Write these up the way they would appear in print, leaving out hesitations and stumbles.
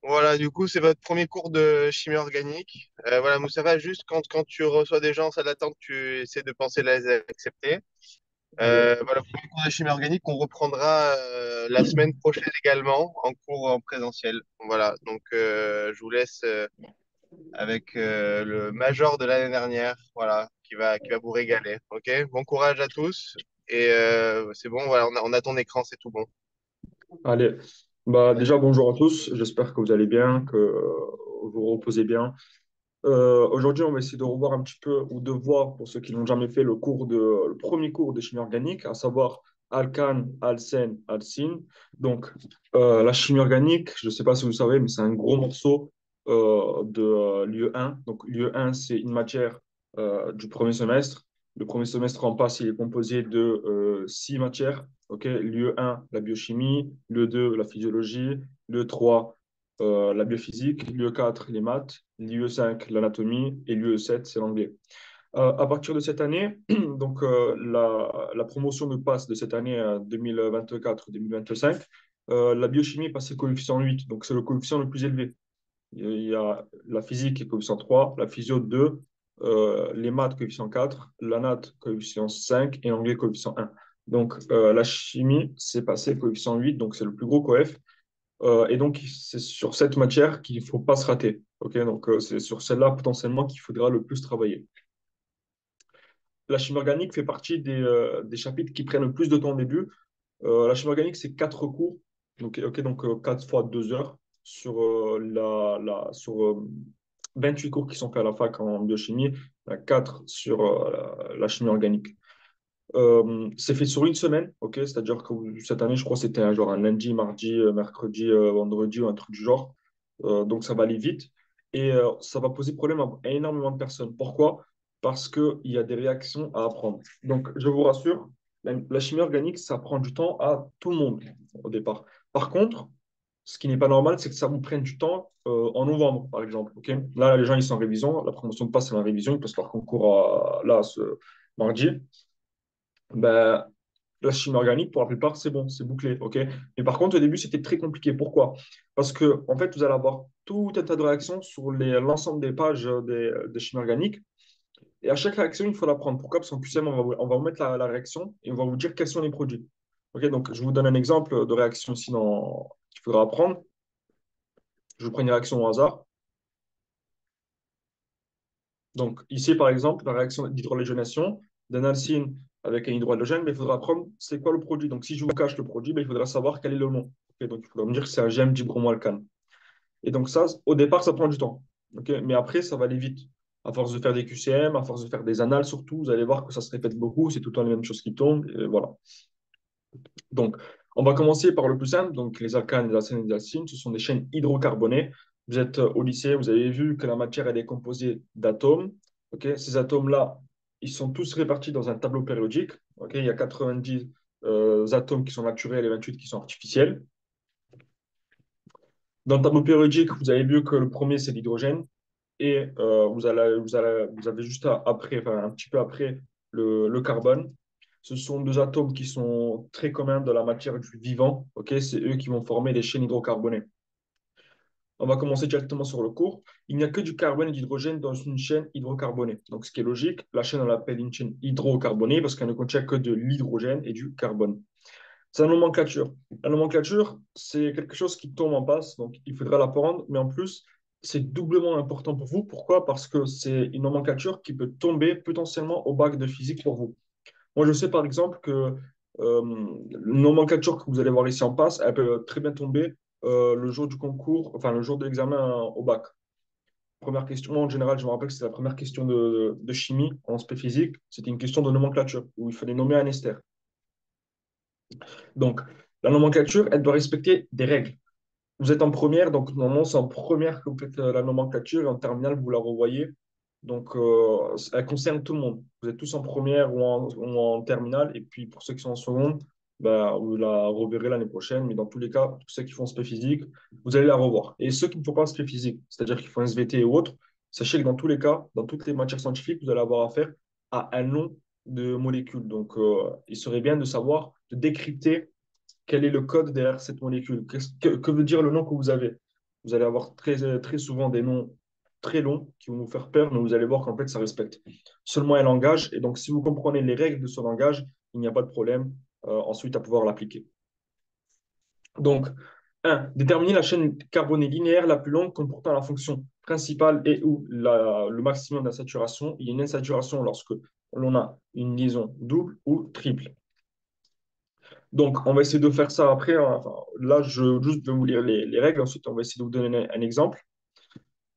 Voilà, du coup, c'est votre premier cours de chimie organique. Voilà, Moustapha, juste quand tu reçois des gens en salle d'attente, tu essaies de penser les accepter. Allez. Voilà, premier cours de chimie organique, on reprendra la semaine prochaine également en cours en présentiel. Voilà, donc je vous laisse avec le major de l'année dernière, voilà, qui va vous régaler. Ok, bon courage à tous et c'est bon, voilà, on a ton écran, c'est tout bon. Allez. Bah, déjà, bonjour à tous. J'espère que vous allez bien, que vous vous reposez bien. Aujourd'hui, on va essayer de revoir un petit peu, ou de voir, pour ceux qui n'ont jamais fait, le premier cours de chimie organique, à savoir alcane, alcène, alcyne. Donc, la chimie organique, je ne sais pas si vous savez, mais c'est un gros morceau de l'UE1. Donc, l'UE1, c'est une matière du premier semestre. Le premier semestre en passe, il est composé de six matières. Ok, l'UE1, la biochimie, l'UE2, la physiologie, l'UE3, la biophysique, l'UE4, les maths, l'UE5, l'anatomie et l'UE7, c'est l'anglais. À partir de cette année, donc la promotion de passe de cette année 2024-2025, la biochimie est passée coefficient 8, donc c'est le coefficient le plus élevé. Il y a la physique qui est coefficient 3, la physio 2, les maths coefficient 4, l'anat coefficient 5 et l'anglais coefficient 1. Donc la chimie, c'est passé coefficient 8, donc c'est le plus gros coef. Et donc, c'est sur cette matière qu'il ne faut pas se rater. Ok, donc, c'est sur celle-là potentiellement qu'il faudra le plus travailler. La chimie organique fait partie des chapitres qui prennent le plus de temps au début. La chimie organique, c'est quatre cours. Donc 4 fois 2 heures sur, sur 28 cours qui sont faits à la fac en biochimie, 4 sur la chimie organique. C'est fait sur une semaine, ok? C'est-à-dire que cette année, je crois que c'était un genre un lundi, mardi, mercredi, vendredi ou un truc du genre. Donc ça va aller vite et ça va poser problème à énormément de personnes. Pourquoi? Parce qu'il y a des réactions à apprendre. Donc je vous rassure, la chimie organique, ça prend du temps à tout le monde au départ. Par contre, ce qui n'est pas normal, c'est que ça vous prenne du temps en novembre, par exemple. Ok. Là, les gens, ils sont en révision. La promotion de passe, c'est la révision. Ils passent leur concours là, ce mardi. Ben, la chimie organique, pour la plupart, c'est bon, c'est bouclé, ok? Mais par contre, au début, c'était très compliqué. Pourquoi? Parce que, en fait, vous allez avoir tout un tas de réactions sur l'ensemble des pages des chimie organique. Et à chaque réaction, il faut la prendre. Pourquoi? Parce qu'en QCM, on va vous mettre la réaction et on va vous dire quels sont les produits. Ok, donc, je vous donne un exemple de réaction ici qu'il faudra apprendre. Je vous prends une réaction au hasard. Donc, ici, par exemple, la réaction d'hydrolégénation d'un alcyne avec un hydrohalogène, mais il faudra apprendre c'est quoi le produit. Donc, si je vous cache le produit, ben, il faudra savoir quel est le nom. Ok, donc, il faudra me dire que c'est un gemme dibromoalcane. Et donc, ça, au départ, ça prend du temps. Ok, mais après, ça va aller vite. À force de faire des QCM, à force de faire des annales surtout, vous allez voir que ça se répète beaucoup, c'est tout le temps les mêmes choses qui tombent. Et voilà. Donc, on va commencer par le plus simple. Donc, les alcanes, les alcènes et les alcynes, ce sont des chaînes hydrocarbonées. Vous êtes au lycée, vous avez vu que la matière, elle est composée d'atomes. Ok, ces atomes-là, ils sont tous répartis dans un tableau périodique. Ok, il y a 90 atomes qui sont naturels et 28 qui sont artificiels. Dans le tableau périodique, vous avez vu que le premier, c'est l'hydrogène. Et vous avez juste après, enfin, un petit peu après, le carbone. Ce sont deux atomes qui sont très communs dans la matière du vivant. Ok, c'est eux qui vont former les chaînes hydrocarbonées. On va commencer directement sur le cours. Il n'y a que du carbone et d'hydrogène dans une chaîne hydrocarbonée. Donc, ce qui est logique, la chaîne, on l'appelle une chaîne hydrocarbonée parce qu'elle ne contient que de l'hydrogène et du carbone. C'est la nomenclature. La nomenclature, c'est quelque chose qui tombe en passe, donc il faudra l'apprendre, mais en plus, c'est doublement important pour vous. Pourquoi? Parce que c'est une nomenclature qui peut tomber potentiellement au bac de physique pour vous. Moi, je sais par exemple que la nomenclature que vous allez voir ici en passe, elle peut très bien tomber le jour du concours, enfin le jour de l'examen au bac. Première question, moi, en général, je me rappelle que c'était la première question de chimie en spé physique, c'était une question de nomenclature, où il fallait nommer un ester. Donc, la nomenclature, elle doit respecter des règles. Vous êtes en première, donc normalement, c'est en première que vous faites la nomenclature et en terminale, vous la revoyez. Donc, elle concerne tout le monde. Vous êtes tous en première ou en terminale. Et puis, pour ceux qui sont en seconde, bah, vous la reverrez l'année prochaine. Mais dans tous les cas, tous ceux qui font spé physique, vous allez la revoir. Et ceux qui ne font pas spé physique, c'est-à-dire qui font SVT et autres, sachez que dans tous les cas, dans toutes les matières scientifiques, vous allez avoir affaire à un nom de molécule. Donc, il serait bien de savoir, de décrypter quel est le code derrière cette molécule. Que veut dire le nom que vous avez? vous allez avoir très souvent des noms très longs qui vont vous faire peur, mais vous allez voir qu'en fait, ça respecte seulement un langage. Et donc, si vous comprenez les règles de ce langage, il n'y a pas de problème ensuite à pouvoir l'appliquer. Donc, 1. Déterminer la chaîne carbonée linéaire la plus longue comportant la fonction principale et ou le maximum d'insaturation. Il y a une insaturation lorsque l'on a une liaison double ou triple. Donc, on va essayer de faire ça après, hein. Enfin, là, je juste vais vous lire les règles. Ensuite, on va essayer de vous donner un exemple.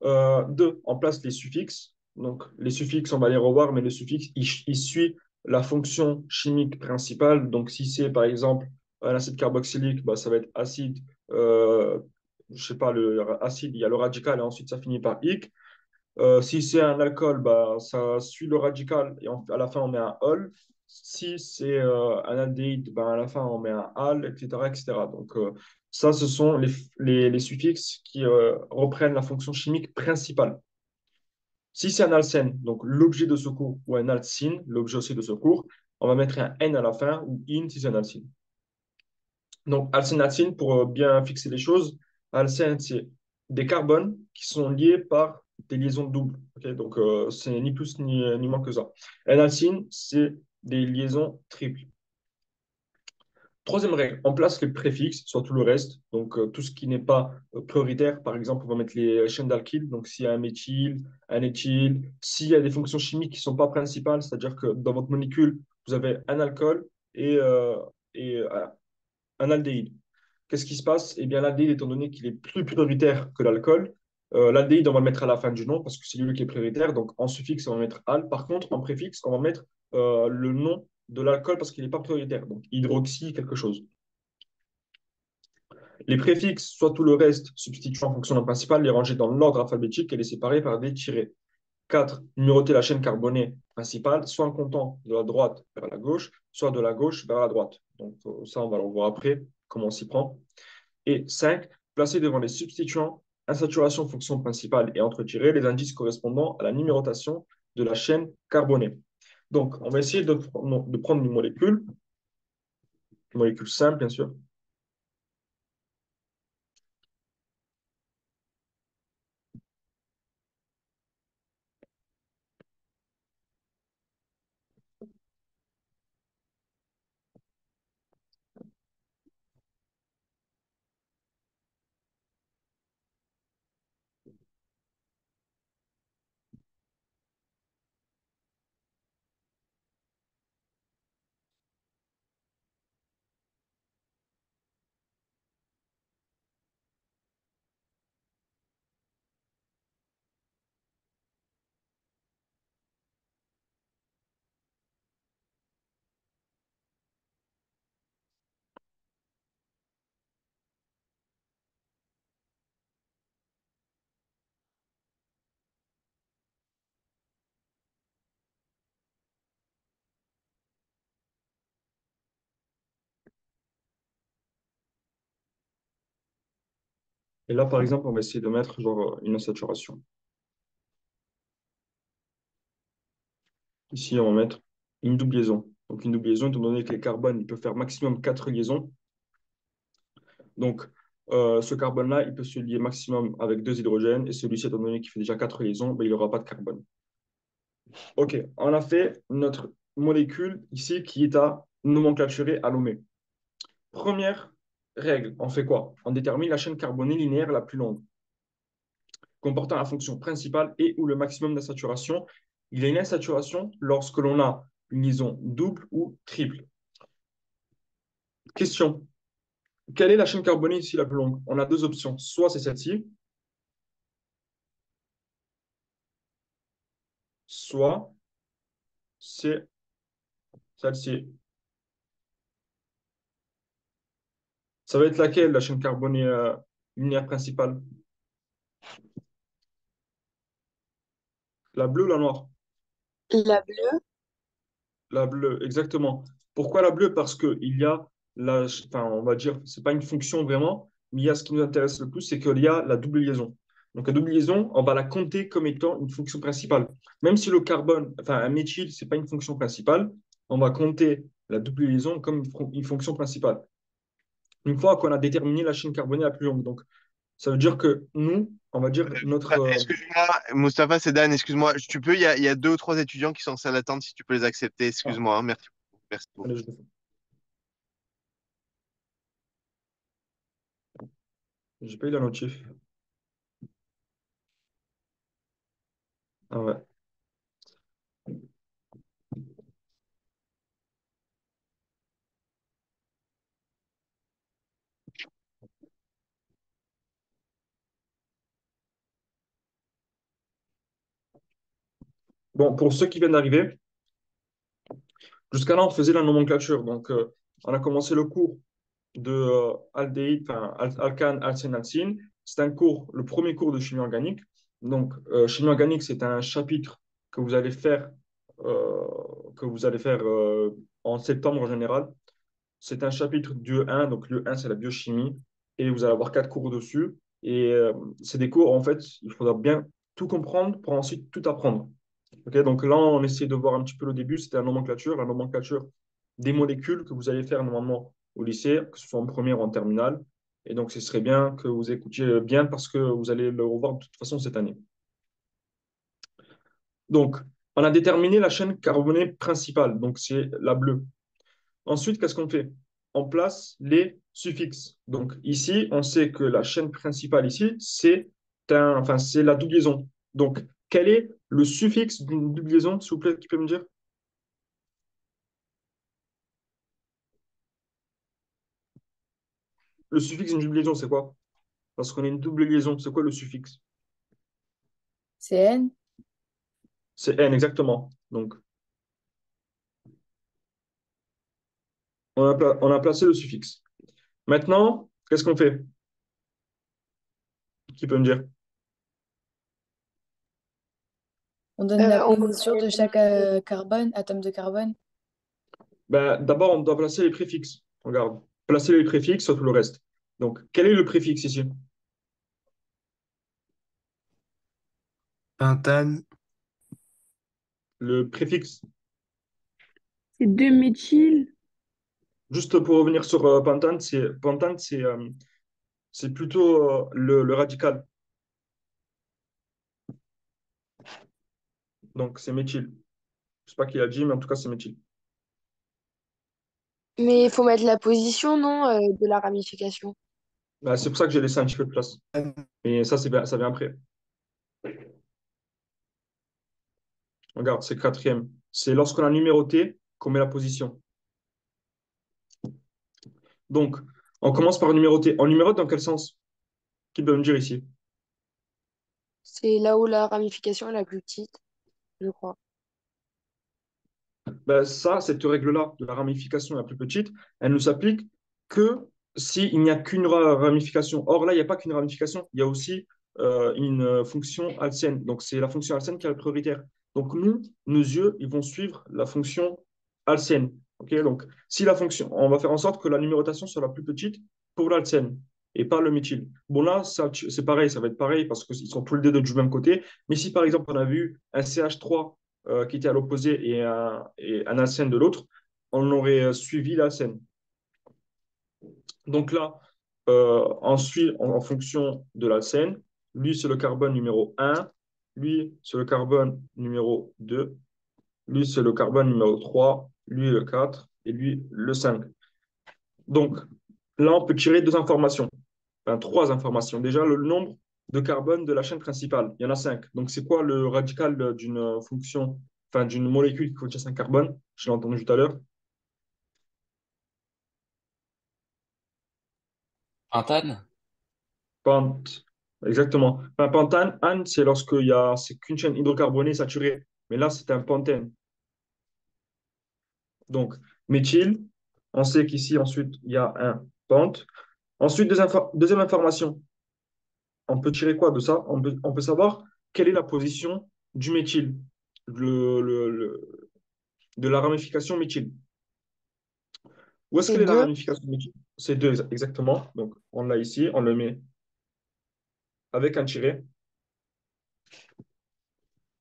2. On place les suffixes. Donc, les suffixes, on va les revoir, mais le suffixe, il suit la fonction chimique principale. Donc, si c'est par exemple un acide carboxylique, bah, ça va être acide, je sais pas, le acide, il y a le radical et ensuite ça finit par ic. Si c'est un alcool, bah, ça suit le radical et à la fin on met un ol. Si c'est un aldéhyde, bah, à la fin on met un al, etc., etc. Donc ça, ce sont les suffixes qui reprennent la fonction chimique principale. Si c'est un alcène, donc l'objet de secours, ou un alcyne, l'objet aussi de secours, on va mettre un N à la fin ou in si c'est un alcyne. Donc, alcène, alcyne, pour bien fixer les choses, alcène, c'est des carbones qui sont liés par des liaisons doubles. Ok, donc, c'est ni plus ni moins que ça. Un alcyne, c'est des liaisons triples. Troisième règle, on place les préfixes sur tout le reste. Donc, tout ce qui n'est pas prioritaire, par exemple, on va mettre les chaînes d'alkyles. Donc, s'il y a un méthyle, un éthyle, s'il y a des fonctions chimiques qui ne sont pas principales, c'est-à-dire que dans votre molécule, vous avez un alcool et un aldéhyde. Qu'est-ce qui se passe? Eh bien, l'aldéhyde, étant donné qu'il est plus prioritaire que l'alcool, l'aldéhyde, on va le mettre à la fin du nom parce que c'est lui qui est prioritaire. Donc, en suffixe, on va mettre al. Par contre, en préfixe, on va mettre le nom de l'alcool parce qu'il n'est pas prioritaire. Donc, hydroxy, quelque chose. Les préfixes, soit tout le reste, substituant en fonction d'un principal, les ranger dans l'ordre alphabétique et les séparer par des tirets. 4. Numéroter la chaîne carbonée principale, soit en comptant de la droite vers la gauche, soit de la gauche vers la droite. Donc, ça, on va le voir après, comment on s'y prend. Et 5. Placer devant les substituants, insaturation, fonction principale et entretirés, les indices correspondant à la numérotation de la chaîne carbonée. Donc, on va essayer de prendre une molécule simple, bien sûr. Et là, par exemple, on va essayer de mettre genre une saturation. Ici, on va mettre une double liaison. Donc, une double liaison, étant donné que les carbones, il peut faire maximum 4 liaisons. Donc, ce carbone-là, il peut se lier maximum avec 2 hydrogènes. Et celui-ci, étant donné qu'il fait déjà 4 liaisons, ben, il n'aura pas de carbone. OK, on a fait notre molécule ici qui est à nomenclaturer à Lomé. Première règle, on fait quoi? On détermine la chaîne carbonée linéaire la plus longue, comportant la fonction principale et ou le maximum d'insaturation. Il y a une insaturation lorsque l'on a une liaison double ou triple. Question, quelle est la chaîne carbonée ici la plus longue? On a deux options. Soit c'est celle-ci, soit c'est celle-ci. Ça va être laquelle, la chaîne carbonée linéaire principale? La bleue ou la noire? La bleue. La bleue, exactement. Pourquoi la bleue? Parce qu'il y a enfin, on va dire, c'est pas une fonction vraiment, mais il y a ce qui nous intéresse le plus, c'est qu'il y a la double liaison. Donc la double liaison, on va la compter comme étant une fonction principale. Même si le carbone, enfin un méthyle, c'est pas une fonction principale, on va compter la double liaison comme une fonction principale. Une fois qu'on a déterminé la chaîne carbonée la plus longue. Donc Ça veut dire que nous, on va dire notre... Excuse-moi, Mustapha, c'est Dan, excuse-moi. Tu peux, il y a deux ou trois étudiants qui sont en salle d'attente, si tu peux les accepter, ah, excuse-moi, hein, merci beaucoup. Merci beaucoup. allez, je le fais. J'ai pas eu la notif. Ah ouais. Bon, pour ceux qui viennent d'arriver, jusqu'à là, on faisait la nomenclature. Donc, on a commencé le cours de aldéhyde, enfin, alcane, alcène, alcyne. C'est un cours, le premier cours de chimie organique. Donc, chimie organique, c'est un chapitre que vous allez faire, euh, que vous allez faire en septembre en général. C'est un chapitre du E1, donc le 1, c'est la biochimie, et vous allez avoir 4 cours dessus. Et c'est des cours, en fait, il faudra bien tout comprendre pour ensuite tout apprendre. Ok, donc là, on essaie de voir un petit peu le début, c'était la nomenclature des molécules que vous allez faire normalement au lycée, que ce soit en première ou en terminale. Et donc, ce serait bien que vous écoutiez bien parce que vous allez le revoir de toute façon cette année. Donc, on a déterminé la chaîne carbonée principale, donc c'est la bleue. Ensuite, qu'est-ce qu'on fait? On place les suffixes. Donc ici, on sait que la chaîne principale ici, c'est la doublison. Donc, quel est le suffixe d'une doublison, s'il vous plaît, qui peut me dire? Le suffixe d'une double liaison, c'est quoi? Parce qu'on a une double liaison, c'est quoi le suffixe? C'est N. C'est N, exactement. Donc, on a placé le suffixe. Maintenant, qu'est-ce qu'on fait? Qui peut me dire? On donne la On position de chaque carbone, atome de carbone. Ben, d'abord, on doit placer les préfixes. Regarde. Placer les préfixes sur tout le reste. Donc, quel est le préfixe ici? Pentane, Le préfixe. C'est 2 méthyl. Juste pour revenir sur pentane, c'est plutôt le radical. Donc, c'est méthyle. Je sais pas qui a dit, mais en tout cas, c'est méthyle. Mais il faut mettre la position, non, de la ramification. Ben, c'est pour ça que j'ai laissé un petit peu de place. Et ça, ça vient après. Regarde, c'est quatrième. C'est lorsqu'on a numéroté qu'on met la position. Donc, on commence par numéroter. On numérote dans quel sens? Qui peut me dire ici? C'est là où la ramification est la plus petite, je crois. Ben, ça, cette règle-là de la ramification la plus petite, elle ne s'applique que s'il n'y a qu'une ramification. Or, là, il n'y a pas qu'une ramification, il y a aussi une fonction alcéenne. Donc, c'est la fonction alcéenne qui est la prioritaire. Donc, nous, nos yeux, ils vont suivre la fonction alcéenne. Ok. Donc, si la fonction, on va faire en sorte que la numérotation soit la plus petite pour l'alcène et pas le méthyle. Bon, là, c'est pareil, ça va être pareil parce qu'ils sont tous les deux du même côté. Mais si, par exemple, on a vu un CH3 qui était à l'opposé et un alcène de l'autre, on aurait suivi l'alcène. Donc là, on suit en fonction de l'alcène. Lui, c'est le carbone numéro 1. Lui, c'est le carbone numéro 2. Lui, c'est le carbone numéro 3. Lui, le 4. Et lui, le 5. Donc là, on peut tirer deux informations. Enfin, trois informations. Déjà, le nombre de carbone de la chaîne principale. Il y en a 5. Donc, c'est quoi le radical d'une fonction, enfin, d'une molécule qui contient 5 carbones? Je l'ai entendu tout à l'heure. pentane, Pent. Exactement. Enfin, pentane, ane, c'est c'est qu'une chaîne hydrocarbonée saturée. Mais là, c'est un pentène. Donc, méthyle. On sait qu'ici, ensuite, il y a un pente. Ensuite, deuxième information. On peut tirer quoi de ça? On peut savoir quelle est la position du méthyle, de la ramification méthyle. Où est-ce C'est qu'elle est la 2. ramification méthyle? C'est deux, exactement. Donc, on l'a ici, on le met avec un tiret.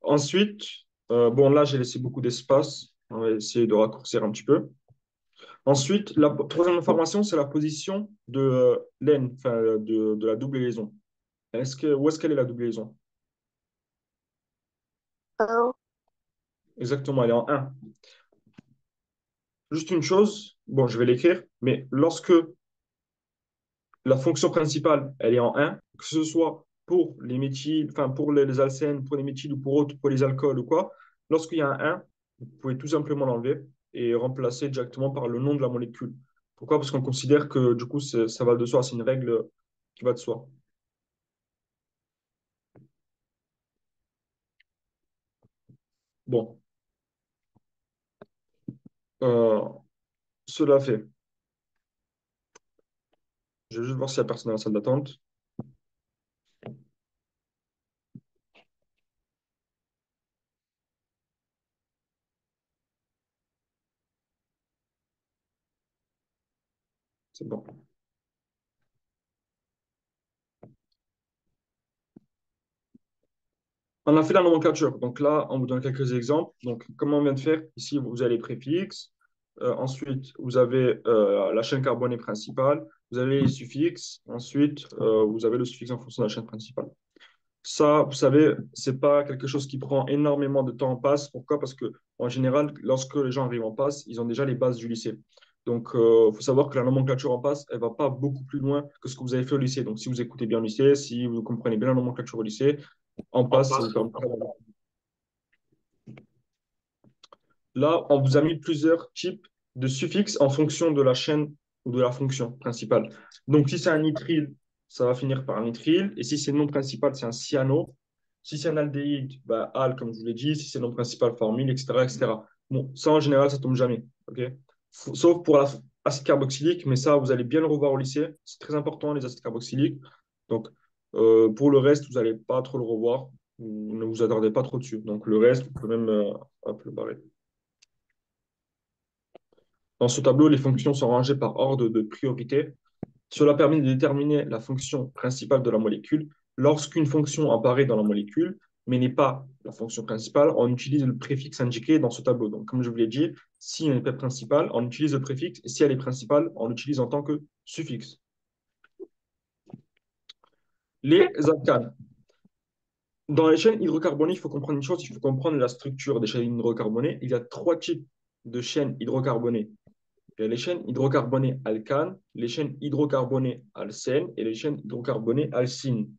Ensuite, bon, là, j'ai laissé beaucoup d'espace. On va essayer de raccourcir un petit peu. Ensuite, la troisième information, c'est la position de l'aine, enfin, de la double liaison. Où est-ce qu'elle est la double liaison? Un. Exactement, elle est en un. Juste une chose, bon, je vais l'écrire, mais lorsque la fonction principale, elle est en un, que ce soit pour les méthyles, enfin pour les alcènes, pour les méthyles ou pour autres, pour les alcools ou quoi, lorsqu'il y a un 1, vous pouvez tout simplement l'enlever et remplacer directement par le nom de la molécule. Pourquoi? Parce qu'on considère que du coup, ça va de soi, c'est une règle qui va de soi. Bon, euh, cela fait. Je vais juste voir s'il y a personne dans la salle d'attente. C'est bon. On a fait la nomenclature. Donc là, on vous donne quelques exemples. Donc, comment on vient de faire? Ici, vous avez les préfixes. Ensuite, vous avez la chaîne carbonée principale. Vous avez les suffixes. Ensuite, vous avez le suffixe en fonction de la chaîne principale. Ça, vous savez, c'est pas quelque chose qui prend énormément de temps en passe. Pourquoi? Parce que en général, lorsque les gens arrivent en passe, ils ont déjà les bases du lycée. Donc, il faut savoir que la nomenclature en passe, elle va pas beaucoup plus loin que ce que vous avez fait au lycée. Donc, si vous écoutez bien au lycée, si vous comprenez bien la nomenclature au lycée, en passe, ça vous permet. Là, on vous a mis plusieurs types de suffixes en fonction de la chaîne ou de la fonction principale. Donc, si c'est un nitrile, ça va finir par un nitrile. Et si c'est le nom principal, c'est un cyano. Si c'est un aldéhyde, bah, al, comme je vous l'ai dit. Si c'est le nom principal, formyle, etc., etc. Bon, ça, en général, ça tombe jamais. OK? Sauf pour l'acide carboxylique, mais ça, vous allez bien le revoir au lycée. C'est très important, les acides carboxyliques. Donc, pour le reste, vous n'allez pas trop le revoir. Ne vous attardez pas trop dessus. Donc, le reste, vous pouvez même hop, le barrer. Dans ce tableau, les fonctions sont rangées par ordre de priorité. Cela permet de déterminer la fonction principale de la molécule. Lorsqu'une fonction apparaît dans la molécule, mais n'est pas la fonction principale, on utilise le préfixe indiqué dans ce tableau. Donc, comme je vous l'ai dit, si elle n'est pas principale, on utilise le préfixe, et si elle est principale, on l'utilise en tant que suffixe. Les alcanes. Dans les chaînes hydrocarbonées, il faut comprendre une chose, il faut comprendre la structure des chaînes hydrocarbonées. Il y a trois types de chaînes hydrocarbonées. Il y a les chaînes hydrocarbonées alcanes, les chaînes hydrocarbonées alcènes et les chaînes hydrocarbonées alcynes.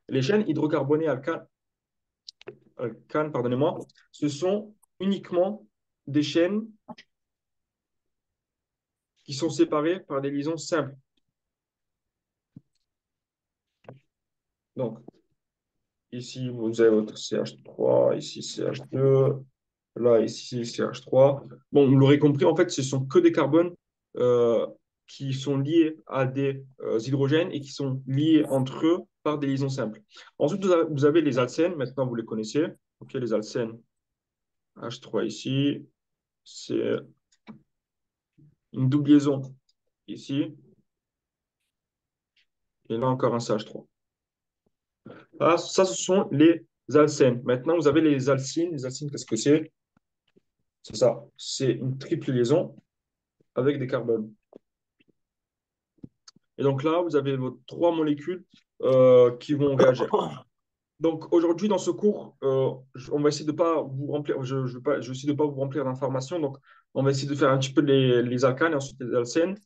Les chaînes hydrocarbonées alcanes, pardonnez-moi, ce sont uniquement des chaînes qui sont séparées par des liaisons simples. Donc, ici, vous avez votre CH3, ici CH2, là, ici CH3. Bon, vous l'aurez compris, en fait, ce sont que des carbones euh, qui sont liés à des hydrogènes et qui sont liés entre eux par des liaisons simples. Ensuite, vous avez les alcènes. Maintenant, vous les connaissez. OK, les alcènes. H3 ici. C'est une double liaison ici. Et là, encore un CH3. Ah, ça, ce sont les alcènes. Maintenant, vous avez les alcynes. Les alcynes, qu'est-ce que c'est? C'est ça. C'est une triple liaison avec des carbones. Et donc là, vous avez vos trois molécules qui vont réagir. Donc aujourd'hui, dans ce cours, on va essayer de pas vous remplir, je vais essayer de pas vous remplir d'informations. Donc, on va essayer de faire un petit peu les alcanes et ensuite les alcènes.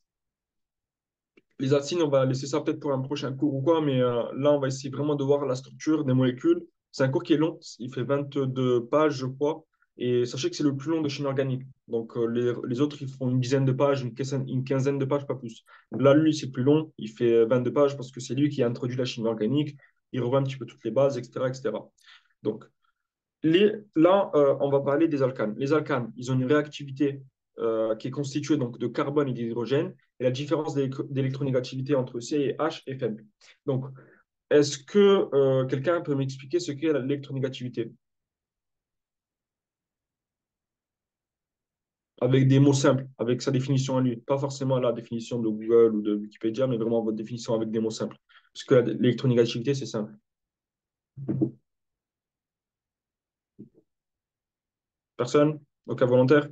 Les alcynes, on va laisser ça peut-être pour un prochain cours ou quoi, mais là, on va essayer vraiment de voir la structure des molécules. C'est un cours qui est long, il fait 22 pages, je crois. Et sachez que c'est le plus long de chimie organique. Donc, les autres, ils font une dizaine de pages, une quinzaine de pages, pas plus. Là, lui, c'est plus long, il fait 22 pages parce que c'est lui qui a introduit la chimie organique. Il revoit un petit peu toutes les bases, etc., etc. Donc, là, on va parler des alcanes. Les alcanes, ils ont une réactivité qui est constituée donc, de carbone et d'hydrogène. Et la différence d'électronégativité entre C et H est faible. Donc, est-ce que quelqu'un peut m'expliquer ce qu'est l'électronégativité? Avec des mots simples, avec sa définition à lui. Pas forcément la définition de Google ou de Wikipédia, mais vraiment votre définition avec des mots simples. Parce que l'électronégativité, c'est simple. Personne? Aucun volontaire?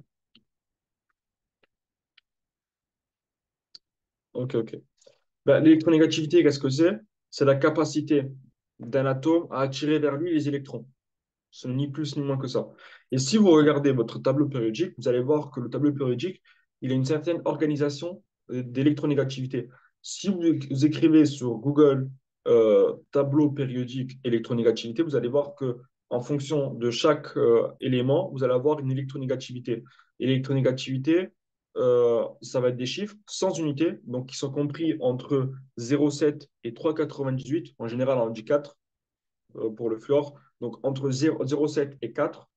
Ok, ok. Ben, l'électronégativité, qu'est-ce que c'est? c'est la capacité d'un atome à attirer vers lui les électrons. Ce n'est ni plus ni moins que ça. Et si vous regardez votre tableau périodique, vous allez voir que le tableau périodique, il a une certaine organisation d'électronégativité. Si vous écrivez sur Google tableau périodique électronégativité, vous allez voir que en fonction de chaque élément, vous allez avoir une électronégativité. Électronégativité, ça va être des chiffres sans unité, donc qui sont compris entre 0,7 et 3,98. En général, on dit 4 pour le fluor. Donc, entre 0,7 et 4,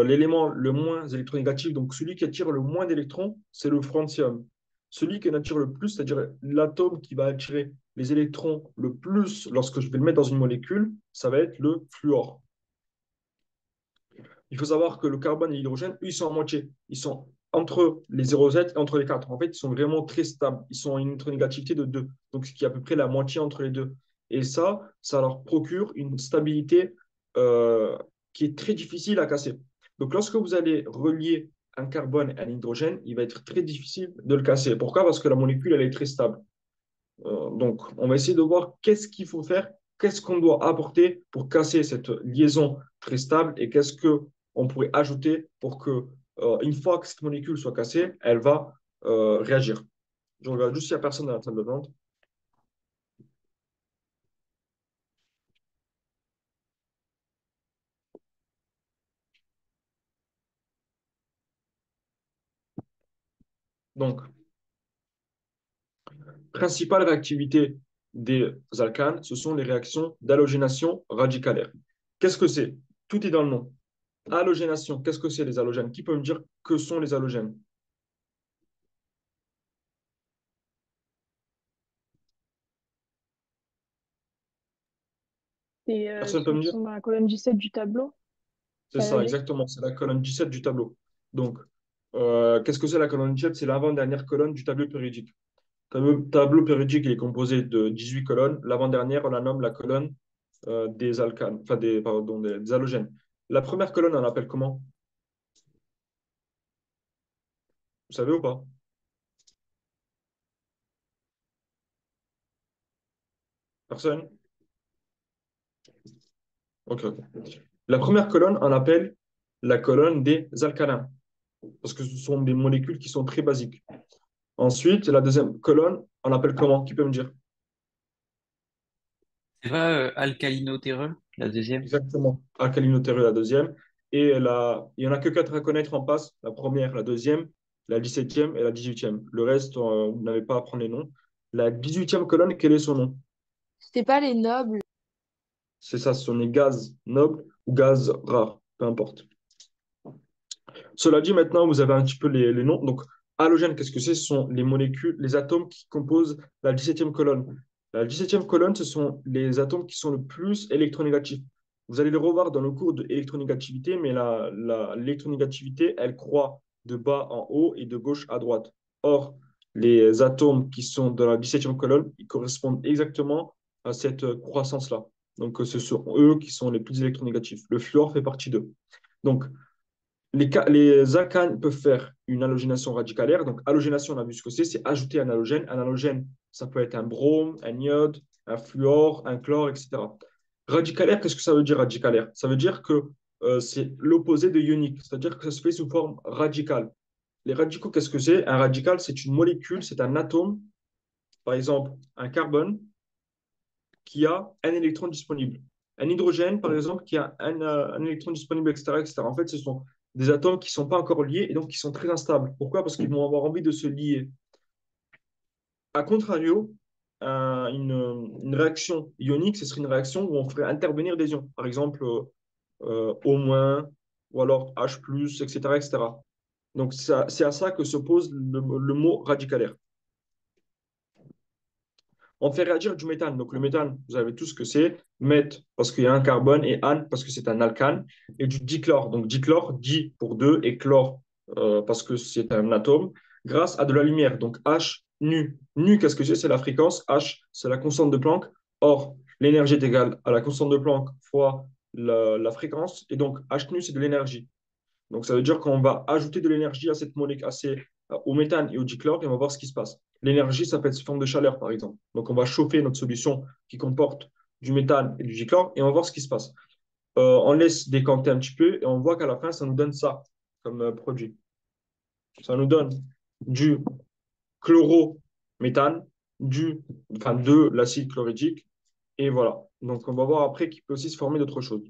l'élément le moins électronégatif, donc celui qui attire le moins d'électrons, c'est le francium. Celui qui en attire le plus, c'est-à-dire l'atome qui va attirer les électrons le plus lorsque je vais le mettre dans une molécule, ça va être le fluor. Il faut savoir que le carbone et l'hydrogène, eux, ils sont en moitié. Ils sont entre les 0,7 et entre les 4. En fait, ils sont vraiment très stables. Ils sont à une électronégativité de 2. Donc, ce qui est à peu près la moitié entre les deux. Et ça leur procure une stabilité euh, qui est très difficile à casser. Donc, lorsque vous allez relier un carbone et un hydrogène, il va être très difficile de le casser. Pourquoi? Parce que la molécule, elle est très stable. Donc, on va essayer de voir qu'est-ce qu'il faut faire, qu'est-ce qu'on doit apporter pour casser cette liaison très stable et qu'est-ce qu'on pourrait ajouter pour que, une fois que cette molécule soit cassée, elle va réagir. Je regarde juste s'il n'y a personne dans la table de vente. Donc, principale réactivité des alcanes, ce sont les réactions d'halogénation radicalaire. Qu'est-ce que c'est? Tout est dans le nom. Halogénation, qu'est-ce que c'est les halogènes? Qui peut me dire que sont les halogènes? C'est Personne peut ceux me qui dire? sont dans la colonne 17 du tableau. C'est La ça, logique. exactement. C'est la colonne 17 du tableau. Donc, qu'est-ce que c'est la colonne 17? C'est l'avant-dernière colonne du tableau périodique. Le tableau périodique il est composé de 18 colonnes. L'avant-dernière, on la nomme la colonne des alcanes, enfin pardon, des halogènes. La première colonne, on l'appelle comment? Vous savez ou pas? Personne? Ok. La première colonne, on l'appelle la colonne des alcalins, parce que ce sont des molécules qui sont très basiques. Ensuite, la deuxième colonne, on l'appelle comment? Qui peut me dire? C'est pas alcalino-terreux, la deuxième? Exactement. Alcalino-terreux, la deuxième. Il n'y en a que quatre à connaître en passe. La première, la deuxième, la 17e et la 18e. Le reste, vous n'avez pas à prendre les noms. La 18e colonne, quel est son nom? C'était pas les nobles. C'est ça, ce sont les gaz nobles ou gaz rares, peu importe. Cela dit, maintenant, vous avez un petit peu les noms. Donc, halogène, qu'est-ce que c'est? Ce sont les molécules, les atomes qui composent la 17e colonne. La 17e colonne, ce sont les atomes qui sont le plus électronégatifs. Vous allez le revoir dans le cours de électronégativité, mais l'électronégativité, elle croît de bas en haut et de gauche à droite. Or, les atomes qui sont dans la 17e colonne, ils correspondent exactement à cette croissance-là. Donc, ce sont eux qui sont les plus électronégatifs. Le fluor fait partie d'eux. Donc, les alcanes peuvent faire une halogénation radicalaire. Donc, halogénation, on a vu ce que c'est ajouter un halogène. Un halogène, ça peut être un brome, un iode, un fluor, un chlore, etc. Radicalaire, qu'est-ce que ça veut dire radicalaire? Ça veut dire que c'est l'opposé de ionique, c'est-à-dire que ça se fait sous forme radicale. Les radicaux, qu'est-ce que c'est? Un radical, c'est une molécule, c'est un atome, par exemple un carbone, qui a un électron disponible. Un hydrogène, par exemple, qui a un électron disponible, etc., etc. En fait, ce sont des atomes qui ne sont pas encore liés et donc qui sont très instables. Pourquoi? Parce qu'ils vont avoir envie de se lier. A contrario, une réaction ionique, ce serait une réaction où on ferait intervenir des ions. Par exemple, O-, ou alors H+, etc., etc. Donc, c'est à ça que s'oppose le mot radicalaire. On fait réagir du méthane. Donc, le méthane, vous savez tout ce que c'est. Meth, parce qu'il y a un carbone, et ane, parce que c'est un alcane. Et du dichlore. Donc, dichlore, di pour deux, et chlore, parce que c'est un atome, grâce à de la lumière. Donc, H, nu. Nu, qu'est-ce que c'est? C'est la fréquence. H, c'est la constante de Planck. Or, l'énergie est égale à la constante de Planck fois la fréquence. Et donc, H nu, c'est de l'énergie. Donc, ça veut dire qu'on va ajouter de l'énergie à cette molécule, au méthane et au dichlore et on va voir ce qui se passe. L'énergie, ça peut être sous forme de chaleur, par exemple. Donc, on va chauffer notre solution qui comporte du méthane et du dichlore et on va voir ce qui se passe. On laisse décanter un petit peu et on voit qu'à la fin, ça nous donne ça comme produit. Ça nous donne du chlorométhane, de l'acide chlorhydrique et voilà. Donc, on va voir après qu'il peut aussi se former d'autres choses.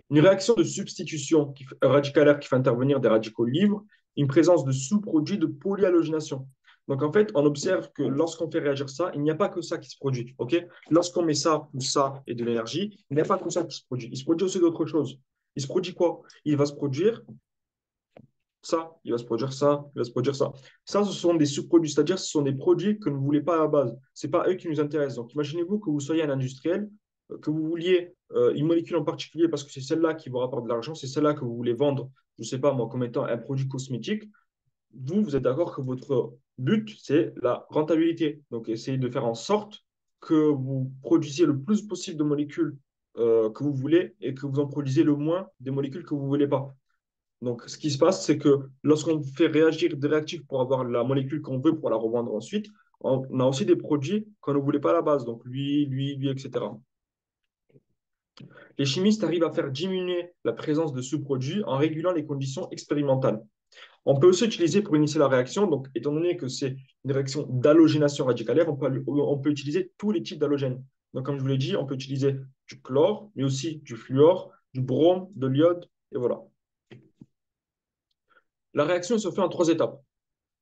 Une réaction de substitution radicalaire qui fait intervenir des radicaux libres, une présence de sous-produits de polyhalogénation. Donc, en fait, on observe que lorsqu'on fait réagir ça, il n'y a pas que ça qui se produit. Ok. Lorsqu'on met ça ou ça et de l'énergie, il n'y a pas que ça qui se produit. Il se produit aussi d'autres choses. Il se produit quoi? Il va se produire ça, il va se produire ça, il va se produire ça. Ça, ce sont des sous-produits, c'est-à-dire ce sont des produits que vous ne voulez pas à la base. Ce n'est pas eux qui nous intéressent. Donc, imaginez-vous que vous soyez un industriel, que vous vouliez une molécule en particulier parce que c'est celle-là qui vous rapporte de l'argent, c'est celle-là que vous voulez vendre, je ne sais pas moi, comme étant un produit cosmétique. Vous êtes d'accord que votre but, c'est la rentabilité. Donc, essayez de faire en sorte que vous produisiez le plus possible de molécules que vous voulez et que vous en produisez le moins des molécules que vous ne voulez pas. Donc, ce qui se passe, c'est que lorsqu'on fait réagir des réactifs pour avoir la molécule qu'on veut pour la revendre ensuite, on a aussi des produits qu'on ne voulait pas à la base, donc lui, etc. Les chimistes arrivent à faire diminuer la présence de sous-produits en régulant les conditions expérimentales. On peut aussi utiliser pour initier la réaction, donc étant donné que c'est une réaction d'halogénation radicalaire, on peut utiliser tous les types d'halogènes. Donc, comme je vous l'ai dit, on peut utiliser du chlore, mais aussi du fluor, du brome, de l'iode, et voilà. La réaction se fait en 3 étapes.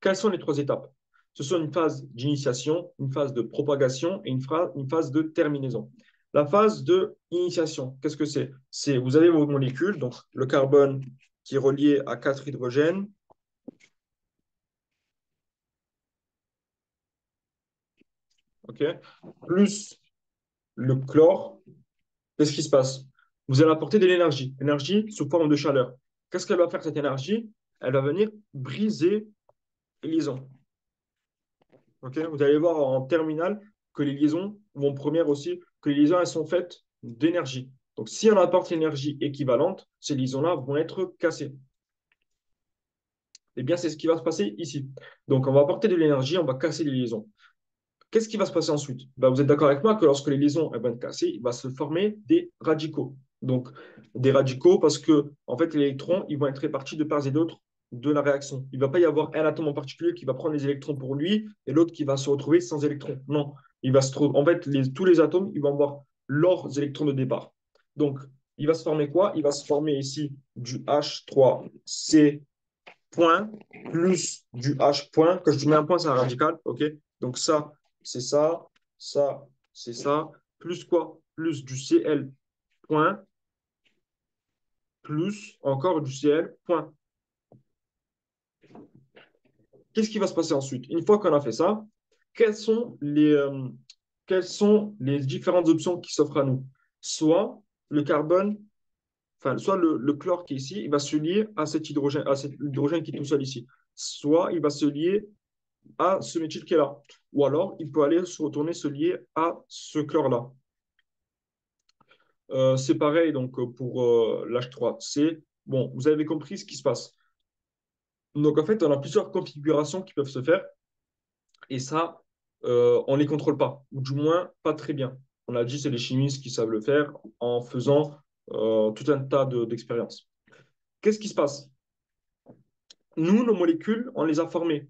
Quelles sont les 3 étapes? Ce sont une phase d'initiation, une phase de propagation et une phase de terminaison. La phase de initiation, qu'est-ce que c'est? C'est vous avez vos molécules, donc le carbone qui est relié à 4 hydrogènes, ok, plus le chlore. Qu'est-ce qui se passe? Vous allez apporter de l'énergie, l'énergie sous forme de chaleur. Qu'est-ce qu'elle va faire cette énergie? Elle va venir briser les liaisons. Okay, vous allez voir en terminale que les liaisons, ou en première aussi, que les liaisons, elles sont faites d'énergie. Donc, si on apporte l'énergie équivalente, ces liaisons-là vont être cassées. Eh bien, c'est ce qui va se passer ici. Donc, on va apporter de l'énergie, on va casser les liaisons. Qu'est-ce qui va se passer ensuite? Ben, vous êtes d'accord avec moi que lorsque les liaisons elles vont être cassées, il va se former des radicaux. Donc, des radicaux parce que, en fait, les électrons, ils vont être répartis de part et d'autre de la réaction. Il ne va pas y avoir un atome en particulier qui va prendre les électrons pour lui et l'autre qui va se retrouver sans électrons. Non, il va se trouver. En fait, tous les atomes, ils vont avoir leurs électrons de départ. Donc, il va se former quoi? Il va se former ici du H3C point plus du H point. Quand je mets un point, c'est un radical. OK? Donc, c'est ça, c'est ça. Plus quoi? Plus du Cl point, plus encore du Cl point. Qu'est-ce qui va se passer ensuite? Une fois qu'on a fait ça, quelles sont quelles sont les différentes options qui s'offrent à nous? Soit le carbone, enfin, soit le chlore qui est ici, il va se lier à cet hydrogène qui est tout seul ici. Soit il va se lier à ce méthyle qui est là. Ou alors, il peut aller se retourner, se lier à ce chlore-là. C'est pareil donc pour l'H3C. Bon, vous avez compris ce qui se passe. Donc, en fait, on a plusieurs configurations qui peuvent se faire. Et ça, on ne les contrôle pas. Ou du moins, pas très bien. On a dit, c'est les chimistes qui savent le faire en faisant tout un tas d'expériences. Qu'est-ce qui se passe? Nous, nos molécules, on les a formées.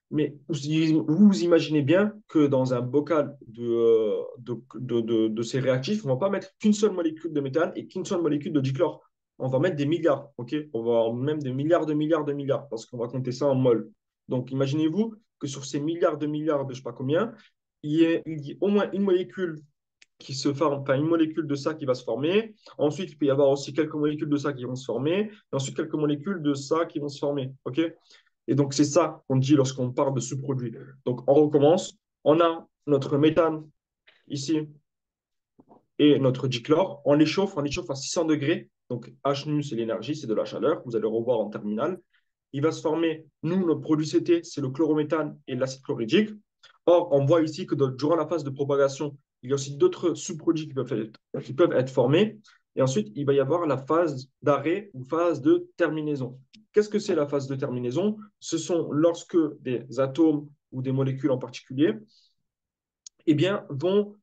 Mais vous imaginez bien que dans un bocal de ces réactifs, on ne va pas mettre qu'une seule molécule de méthane et qu'une seule molécule de dichlore. On va mettre des milliards, ok? On va même des milliards de milliards de milliards, parce qu'on va compter ça en mol. Donc, imaginez-vous que sur ces milliards de milliards de je ne sais pas combien, il y ait au moins une molécule qui se forme, enfin une molécule de ça qui va se former. Ensuite, il peut y avoir aussi quelques molécules de ça qui vont se former. Et ensuite, quelques molécules de ça qui vont se former, ok? Et donc, c'est ça qu'on dit lorsqu'on parle de sous-produits. Donc, on recommence. On a notre méthane ici et notre dichlore. On les chauffe à 600 degrés. Donc, H nu, c'est l'énergie, c'est de la chaleur. Vous allez revoir en terminale. Il va se former, nous, notre produit CT, c'est le chlorométhane et l'acide chlorhydrique. Or, on voit ici que durant la phase de propagation, il y a aussi d'autres sous-produits qui peuvent être formés. Et ensuite, il va y avoir la phase d'arrêt ou phase de terminaison. Qu'est-ce que c'est la phase de terminaison? Ce sont lorsque des atomes ou des molécules en particulier eh bien, vont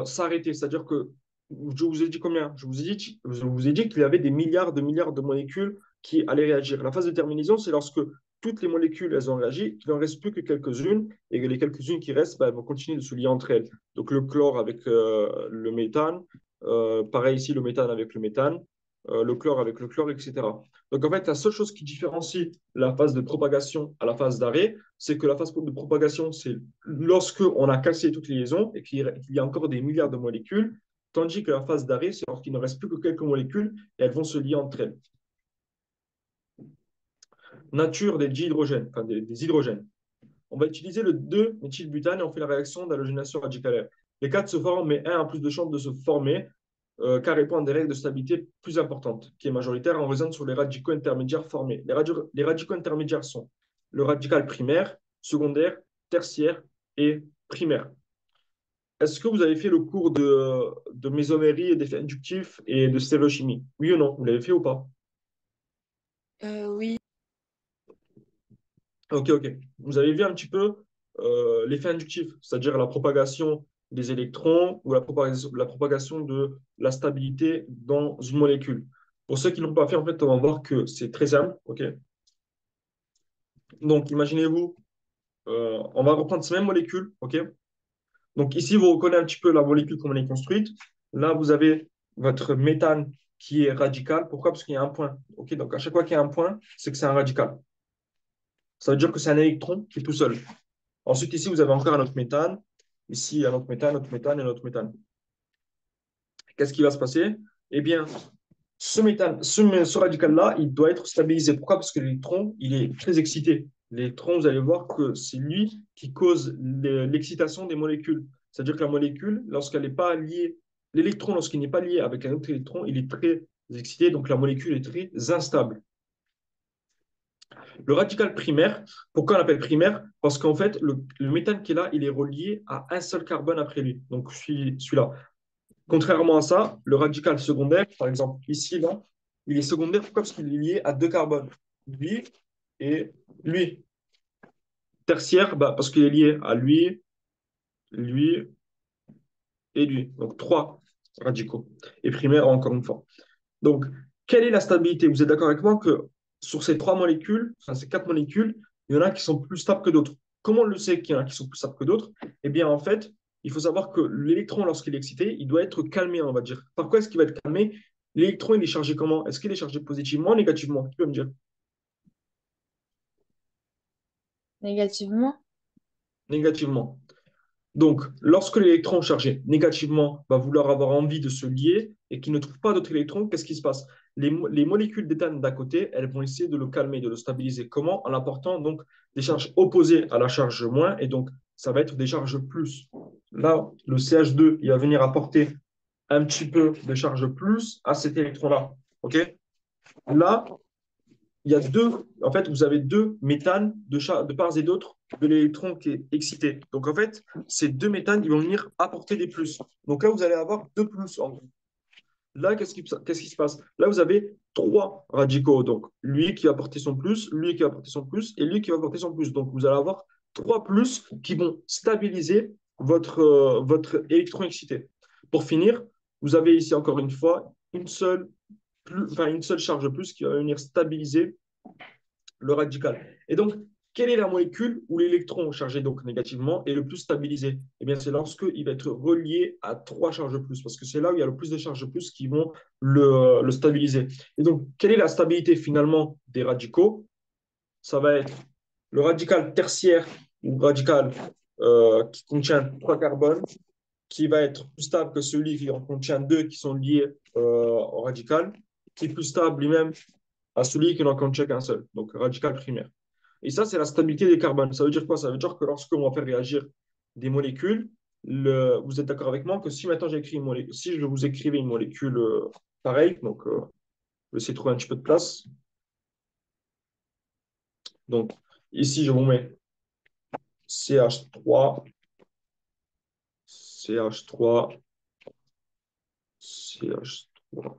s'arrêter. C'est-à-dire que je vous ai dit combien? Je vous ai dit qu'il y avait des milliards de molécules qui allaient réagir. La phase de terminaison, c'est lorsque toutes les molécules elles ont réagi, qu'il n'en reste plus que quelques-unes, et que les quelques-unes qui restent elles vont continuer de se lier entre elles. Donc le chlore avec le méthane, pareil ici le méthane avec le méthane, le chlore avec le chlore, etc. Donc en fait, la seule chose qui différencie la phase de propagation à la phase d'arrêt, c'est que la phase de propagation, c'est lorsque on a cassé toutes les liaisons et qu'il y a encore des milliards de molécules, tandis que la phase d'arrêt, c'est lorsqu'il ne reste plus que quelques molécules et elles vont se lier entre elles. Nature des dihydrogènes, enfin des hydrogènes. On va utiliser le 2-méthylbutane et on fait la réaction d'halogénation radicalaire. Les quatre se forment, mais un a plus de chances de se former car répond à des règles de stabilité plus importantes, qui est majoritaire en raison sur les radicaux intermédiaires formés. Les radicaux intermédiaires sont le radical primaire, secondaire, tertiaire et primaire. Est-ce que vous avez fait le cours de mésomérie et d'effets inductifs et de stéréochimie? Oui ou non? Vous l'avez fait ou pas? Oui. Ok, ok. Vous avez vu un petit peu l'effet inductif, c'est-à-dire la propagation des électrons ou la propagation de la stabilité dans une molécule. Pour ceux qui ne l'ont pas fait, en fait, on va voir que c'est très simple. Ok. Donc, imaginez-vous, on va reprendre ces mêmes molécules. Ok. Donc, ici, vous reconnaissez un petit peu la molécule comme elle est construite. Là, vous avez votre méthane qui est radical. Pourquoi? Parce qu'il y a un point. Ok. Donc, à chaque fois qu'il y a un point, c'est que c'est un radical. Ça veut dire que c'est un électron qui est tout seul. Ensuite, ici, vous avez encore un autre méthane. Ici, un autre méthane, autre méthane et un autre méthane. Qu'est-ce qui va se passer? Eh bien, ce méthane, ce radical-là, il doit être stabilisé. Pourquoi? Parce que l'électron, il est très excité. L'électron, vous allez voir que c'est lui qui cause l'excitation des molécules. C'est-à-dire que la molécule, lorsqu'elle n'est pas liée, l'électron, lorsqu'il n'est pas lié avec un autre électron, il est très excité, donc la molécule est très instable. Le radical primaire, pourquoi on l'appelle primaire? Parce qu'en fait, le méthane qui est là, il est relié à un seul carbone après lui. Donc, celui-là. Contrairement à ça, le radical secondaire, par exemple, ici, là, il est secondaire. Pourquoi? Parce qu'il est lié à deux carbones. Lui et lui. Tertiaire, bah, parce qu'il est lié à lui, lui et lui. Donc, trois radicaux. Et primaire, encore une fois. Donc, quelle est la stabilité? Vous êtes d'accord avec moi que sur ces trois molécules, enfin ces quatre molécules, il y en a qui sont plus stables que d'autres. Comment on le sait qu'il y en a qui sont plus stables que d'autres? Eh bien, en fait, il faut savoir que l'électron, lorsqu'il est excité, il doit être calmé, on va dire. Par quoi est-ce qu'il va être calmé? L'électron, il est chargé comment? Est-ce qu'il est chargé positivement ou négativement? Tu peux me dire? Négativement? Négativement. Donc, lorsque l'électron chargé négativement va vouloir avoir envie de se lier et qu'il ne trouve pas d'autres électrons, qu'est-ce qui se passe? Les molécules d'éthane d'à côté, elles vont essayer de le calmer, de le stabiliser. Comment? En apportant donc des charges opposées à la charge moins, et donc ça va être des charges plus. Là, le CH2, il va venir apporter un petit peu de charge plus à cet électron-là. OK? Là, il y a en fait, vous avez deux méthanes de part et d'autre de l'électron qui est excité. Donc, en fait, ces deux méthanes, ils vont venir apporter des plus. Donc là, vous allez avoir deux plus en gros. Là, qu'est-ce qui se passe? Là, vous avez trois radicaux. Donc, lui qui va apporter son plus, lui qui va apporter son plus, et lui qui va apporter son plus. Donc, vous allez avoir trois plus qui vont stabiliser votre électron excité. Pour finir, vous avez ici encore une fois une seule charge plus qui va venir stabiliser le radical. Et donc, quelle est la molécule où l'électron chargé donc négativement est le plus stabilisé? Eh bien, c'est lorsqu'il va être relié à trois charges plus, parce que c'est là où il y a le plus de charges plus qui vont le stabiliser. Et donc, quelle est la stabilité finalement des radicaux? Ça va être le radical tertiaire ou radical qui contient trois carbones, qui va être plus stable que celui qui en contient deux qui sont liés au radical, qui est plus stable lui-même à celui qui n'en contient qu'un seul, donc radical primaire. Et ça, c'est la stabilité des carbones. Ça veut dire quoi? Ça veut dire que lorsqu'on va faire réagir des molécules, vous êtes d'accord avec moi que si maintenant j'écris une molécule, si je vous écrivais une molécule pareille, donc je vais essayer de trouver un petit peu de place. Donc ici, je vous mets CH3, CH3, CH3.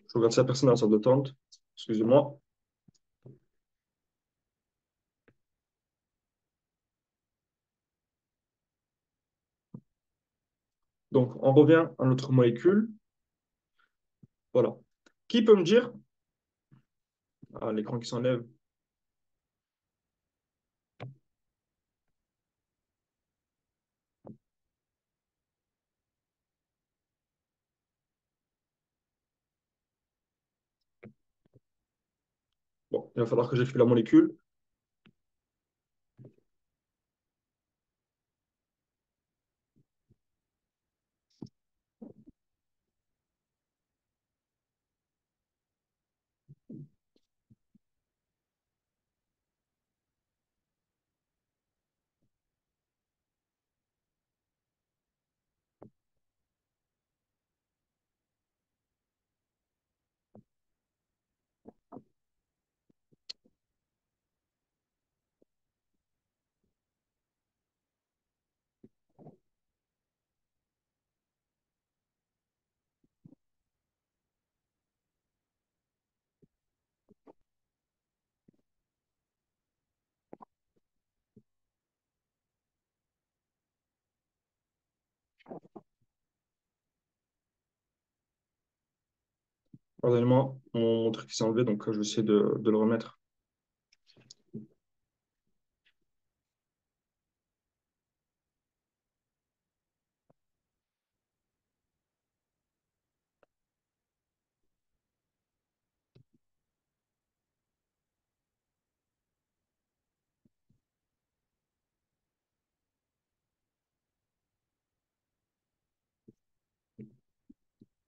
Je regarde si la personne dans la salle d'attente. Excusez-moi. Donc, on revient à notre molécule. Voilà. Qui peut me dire, ah, l'écran qui s'enlève, bon, il va falloir que j'écrive la molécule. Pardonnez-moi, mon truc s'est enlevé, donc je vais essayer de le remettre.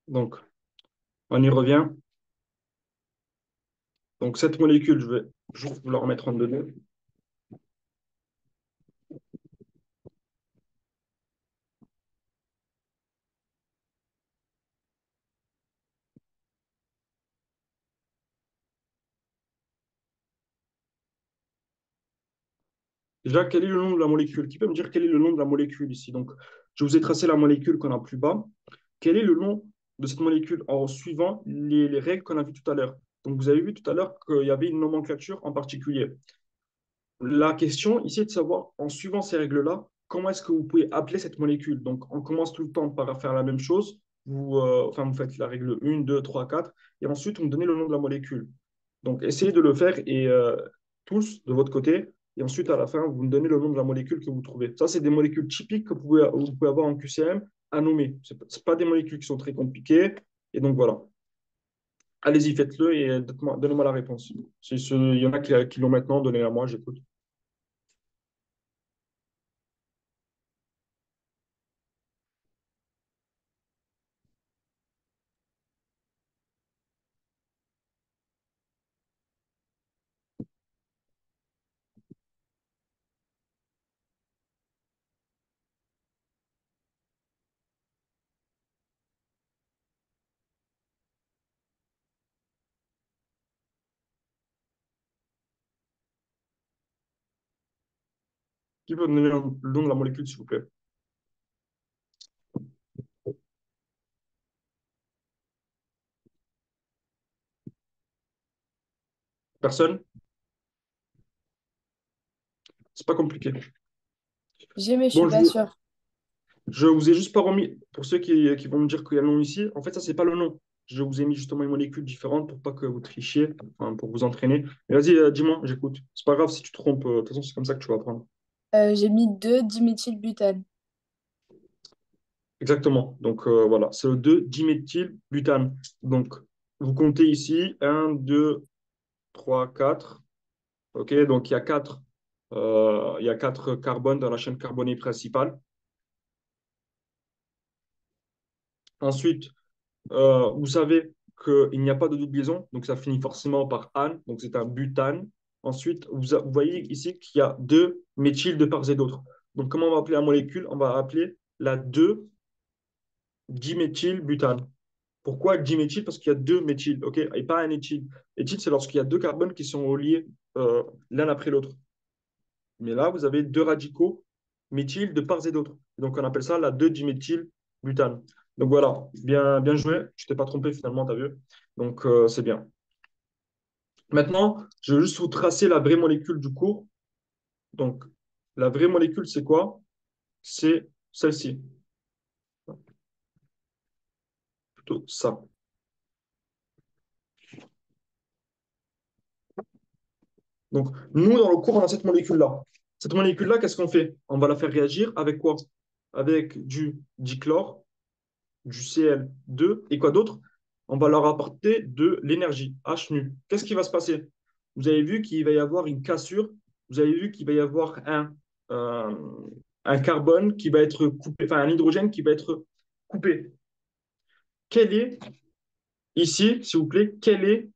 Donc, on y revient. Donc, cette molécule, je vais juste vous la remettre en deux. Déjà, quel est le nom de la molécule? Qui peut me dire quel est le nom de la molécule ici? Donc, je vous ai tracé la molécule qu'on a plus bas. Quel est le nom de cette molécule en suivant les règles qu'on a vues tout à l'heure? Donc, vous avez vu tout à l'heure qu'il y avait une nomenclature en particulier. La question ici est de savoir, en suivant ces règles-là, comment est-ce que vous pouvez appeler cette molécule? Donc, on commence tout le temps par faire la même chose. Vous faites la règle 1, 2, 3, 4, et ensuite, vous me donnez le nom de la molécule. Donc, essayez de le faire et tous de votre côté. Et ensuite, à la fin, vous me donnez le nom de la molécule que vous trouvez. Ça, c'est des molécules typiques que vous pouvez avoir en QCM à nommer. Ce n'est pas des molécules qui sont très compliquées. Et donc, voilà. Allez-y, faites-le et donnez-moi la réponse. Il y en a qui l'ont maintenant, donnez-la moi, j'écoute. Qui peut me donner le nom de la molécule, s'il vous plaît? Personne? C'est pas compliqué. J'ai, mais je suis Bon, pas sûre. je vous ai juste pas remis, pour ceux qui vont me dire qu'il y a le nom ici, en fait, ça, c'est pas le nom. Je vous ai mis justement une molécule différente pour pas que vous trichiez, enfin, pour vous entraîner. Mais vas-y, dis-moi, j'écoute. C'est pas grave si tu te trompes. De toute façon, c'est comme ça que tu vas apprendre. J'ai mis 2-diméthylbutane. Exactement. Donc, voilà, c'est le 2-diméthylbutane. Donc, vous comptez ici 1, 2, 3, 4. OK, donc il y a 4 carbones dans la chaîne carbonée principale. Ensuite, vous savez qu'il n'y a pas de double liaison, donc ça finit forcément par ane, donc c'est un butane. Ensuite, vous voyez ici qu'il y a deux méthyl de part et d'autre. Donc, comment on va appeler la molécule? On va appeler la 2-diméthylbutane. Pourquoi diméthyl? Parce qu'il y a deux méthyl, ok? Et pas un éthyle. Éthyle, c'est lorsqu'il y a deux carbones qui sont reliés l'un après l'autre. Mais là, vous avez deux radicaux méthyl de part et d'autre. Donc, on appelle ça la 2-diméthylbutane. Donc voilà, bien joué. Je t'ai pas trompé finalement, tu as vu. Donc c'est bien. Maintenant, je vais juste vous tracer la vraie molécule du cours. Donc, la vraie molécule, c'est quoi? C'est celle-ci. Plutôt ça. Donc, nous, dans le cours, on a cette molécule-là. Cette molécule-là, qu'est-ce qu'on fait? On va la faire réagir avec quoi? Avec du dichlore, du Cl2 et quoi d'autre? On va leur apporter de l'énergie, H nu. Qu'est-ce qui va se passer? Vous avez vu qu'il va y avoir une cassure. Vous avez vu qu'il va y avoir euh, un carbone qui va être coupé, enfin un hydrogène qui va être coupé. Quel est, ici, s'il vous plaît, quel est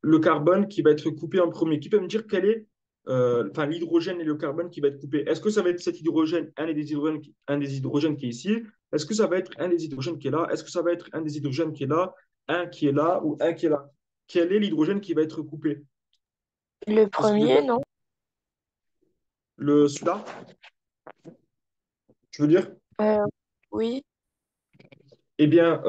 le carbone qui va être coupé en premier? Qui peut me dire quel est enfin, l'hydrogène et le carbone qui va être coupé? Est-ce que ça va être cet hydrogène, un des hydrogènes qui est ici? Est-ce que ça va être un des hydrogènes qui est là? Est-ce que ça va être un des hydrogènes qui est là, un qui est là ou un qui est là? Quel est l'hydrogène qui va être coupé? Le Est-ce que premier, non? celui-là, tu veux dire? Euh, oui. Eh bien,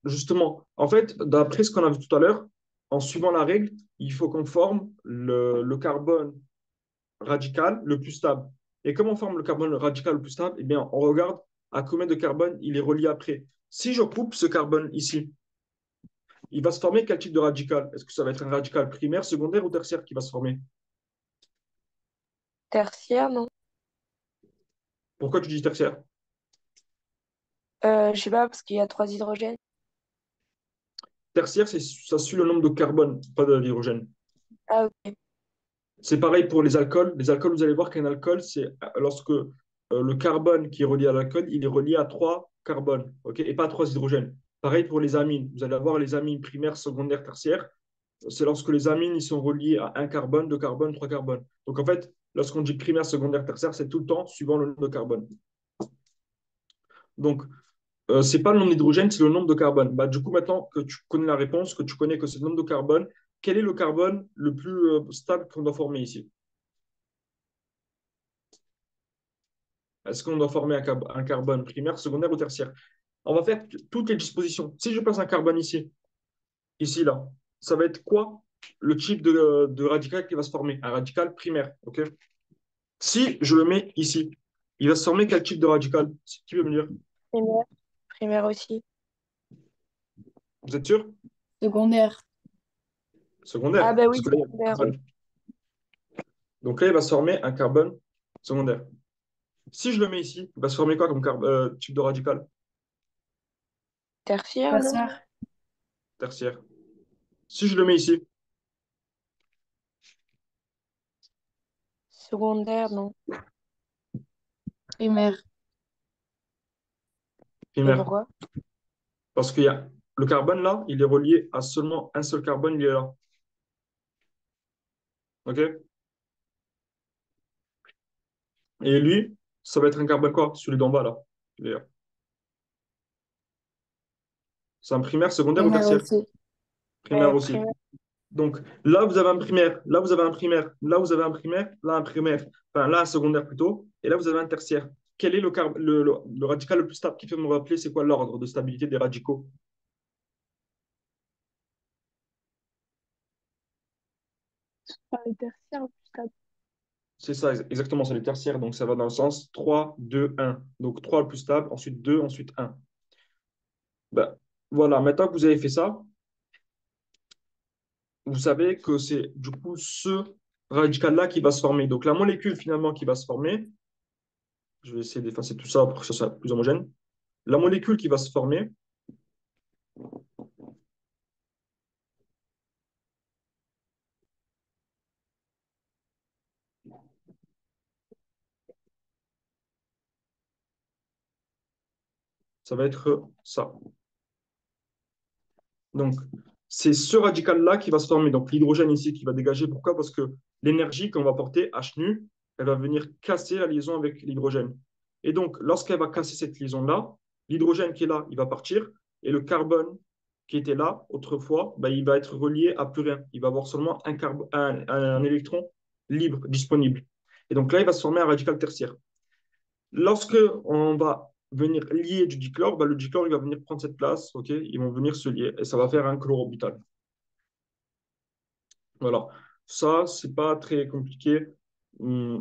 justement, en fait, d'après ce qu'on a vu tout à l'heure, en suivant la règle, il faut qu'on forme le carbone radical le plus stable. Et comment on forme le carbone radical le plus stable? Eh bien, on regarde à combien de carbone il est relié après. Si je coupe ce carbone ici, il va se former quel type de radical? Est-ce que ça va être un radical primaire, secondaire ou tertiaire qui va se former? Tertiaire, non? Pourquoi tu dis tertiaire? Je sais pas, parce qu'il y a 3 hydrogènes. Tertiaire, ça suit le nombre de carbone, pas de l'hydrogène. Ah, ok. C'est pareil pour les alcools. Les alcools, vous allez voir qu'un alcool, c'est lorsque le carbone qui est relié à l'alcool, il est relié à trois carbones, ok, et pas à trois hydrogènes. Pareil pour les amines. Vous allez avoir les amines primaires, secondaires, tertiaires. C'est lorsque les amines ils sont reliés à un carbone, deux carbones, trois carbones. Donc en fait, lorsqu'on dit primaire, secondaire, tertiaire, c'est tout le temps suivant le nombre de carbone. Donc, ce n'est pas le nombre d'hydrogène, c'est le nombre de carbone. Bah, du coup, maintenant que tu connais la réponse, que tu connais que c'est le nombre de carbone, quel est le carbone le plus stable qu'on doit former ici? Est-ce qu'on doit former un carbone primaire, secondaire ou tertiaire? On va faire toutes les dispositions. Si je place un carbone ici, là, ça va être quoi le type de radical qui va se former? Un radical primaire, ok? Si je le mets ici, il va se former quel type de radical? Qui veut me dire? Primaire. Primaire aussi. Vous êtes sûr? Secondaire. Ah, Secondaire, bah oui, parce que là, il y a un secondaire. carbone. Donc là, il va se former un carbone secondaire. Si je le mets ici, il va se former quoi comme type de radical? Tertiaire, non? Tertiaire. Tertiaire. Si je le mets ici, Secondaire, non? Primaire. Et primaire. pourquoi? Parce qu'il y a le carbone là, il est relié à seulement un seul carbone, il est là. OK? Et lui, ça va être un carbone quoi? Celui d'en bas là. Il est là. C'est un primaire, secondaire ou Primaire tertiaire? aussi. Primaire aussi. Primaire. Donc là, vous avez un primaire, là, vous avez un primaire, là, vous avez un primaire, là, un primaire, enfin là, un secondaire plutôt, et là, vous avez un tertiaire. Quel est le radical le plus stable? Qui peut me rappeler c'est quoi l'ordre de stabilité des radicaux? Pas le tertiaire, plus stable. C'est ça, exactement, c'est le tertiaire, donc ça va dans le sens 3, 2, 1. Donc 3 le plus stable, ensuite 2, ensuite 1. Ben, voilà, maintenant que vous avez fait ça, vous savez que c'est du coup ce radical-là qui va se former. Donc la molécule finalement qui va se former, je vais essayer d'effacer tout ça pour que ça soit plus homogène. La molécule qui va se former, ça va être ça. Donc, c'est ce radical-là qui va se former. Donc, l'hydrogène ici qui va dégager. Pourquoi? Parce que l'énergie qu'on va porter, H nu, elle va venir casser la liaison avec l'hydrogène. Et donc, lorsqu'elle va casser cette liaison-là, l'hydrogène qui est là, il va partir. Et le carbone qui était là autrefois, ben, il va être relié à plus rien. Il va avoir seulement un électron libre, disponible. Et donc là, il va se former un radical tertiaire. Lorsque on va venir lier du dichlore, bah, le dichlore il va venir prendre cette place, ok? Ils vont venir se lier et ça va faire un chlororbital. Voilà. Ça, c'est pas très compliqué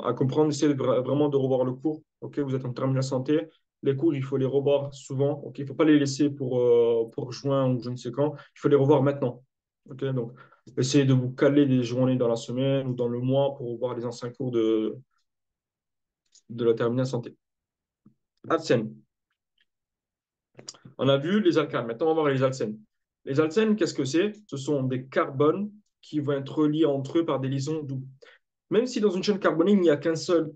à comprendre. Essayez vraiment de revoir le cours. Ok, vous êtes en terminale santé. Les cours, il faut les revoir souvent. Ok, il ne faut pas les laisser pour juin ou je ne sais quand. Il faut les revoir maintenant. Ok, donc essayez de vous caler des journées dans la semaine ou dans le mois pour revoir les anciens cours de la terminale santé. Alcène. On a vu les alcanes. Maintenant, on va voir les alcènes. Les alcènes, qu'est-ce que c'est? Ce sont des carbones qui vont être reliés entre eux par des liaisons doubles. Même si dans une chaîne carbonée, il n'y a qu'une seule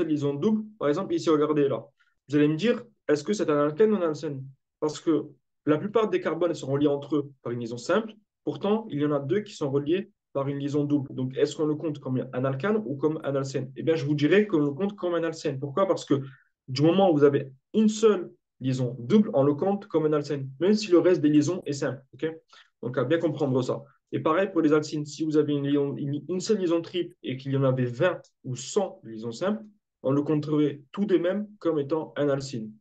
liaison double, par exemple, ici, regardez là. Vous allez me dire, est-ce que c'est un alkène ou un alcène? Parce que la plupart des carbones sont reliés entre eux par une liaison simple. Pourtant, il y en a deux qui sont reliés par une liaison double. Donc, est-ce qu'on le compte comme un alcane ou comme un alcène? Eh bien, je vous dirais qu'on le compte comme un alcène. Pourquoi? Parce que du moment où vous avez une seule liaison double, on le compte comme un alcène, même si le reste des liaisons est simple. Ok. Donc, à bien comprendre ça. Et pareil pour les alcynes, si vous avez une seule liaison triple et qu'il y en avait 20 ou 100 liaisons simples, on le compterait tout de même comme étant un alcyne.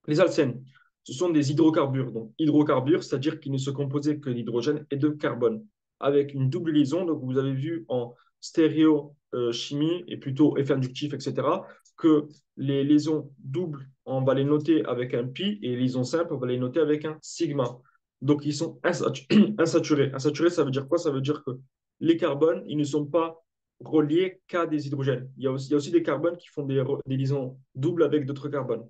Les alcènes, ce sont des hydrocarbures. Donc, hydrocarbures, c'est-à-dire qu'ils ne se composaient que d'hydrogène et de carbone, avec une double liaison. Donc, vous avez vu en stéréochimie et plutôt effet inductif, etc., que les liaisons doubles, on va les noter avec un pi et les liaisons simples, on va les noter avec un sigma. Donc, ils sont insaturés. Insaturés, ça veut dire quoi? Ça veut dire que les carbones, ils ne sont pas reliés qu'à des hydrogènes. Il y a aussi des carbones qui font des liaisons doubles avec d'autres carbones.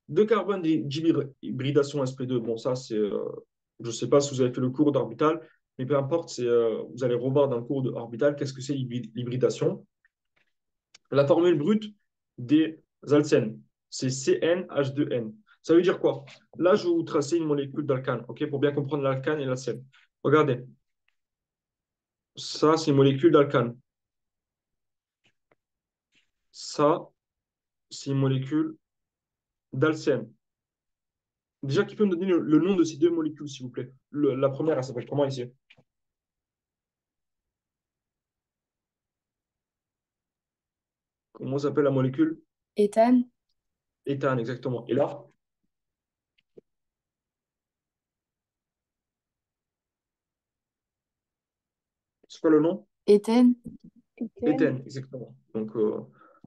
Deux carbones d'hybridation sp2. Bon, ça, c'est, je ne sais pas si vous avez fait le cours d'orbital, mais peu importe, vous allez revoir dans le cours d'orbital qu'est-ce que c'est l'hybridation. La formule brute des alcènes, c'est CnH2n. Ça veut dire quoi? Là, je vais vous tracer une molécule d'alcane, ok, pour bien comprendre l'alcane et l'alcène. Regardez, ça, c'est une molécule d'alcane. Ça, c'est une molécule d'alcène. Déjà, qui peut me donner le nom de ces deux molécules, s'il vous plaît? La première, elle s'appelle comment ici? Comment s'appelle la molécule? Éthane, Éthane, exactement. Et là, c'est quoi le nom? éthène, Éthène. Éthène, exactement. Donc,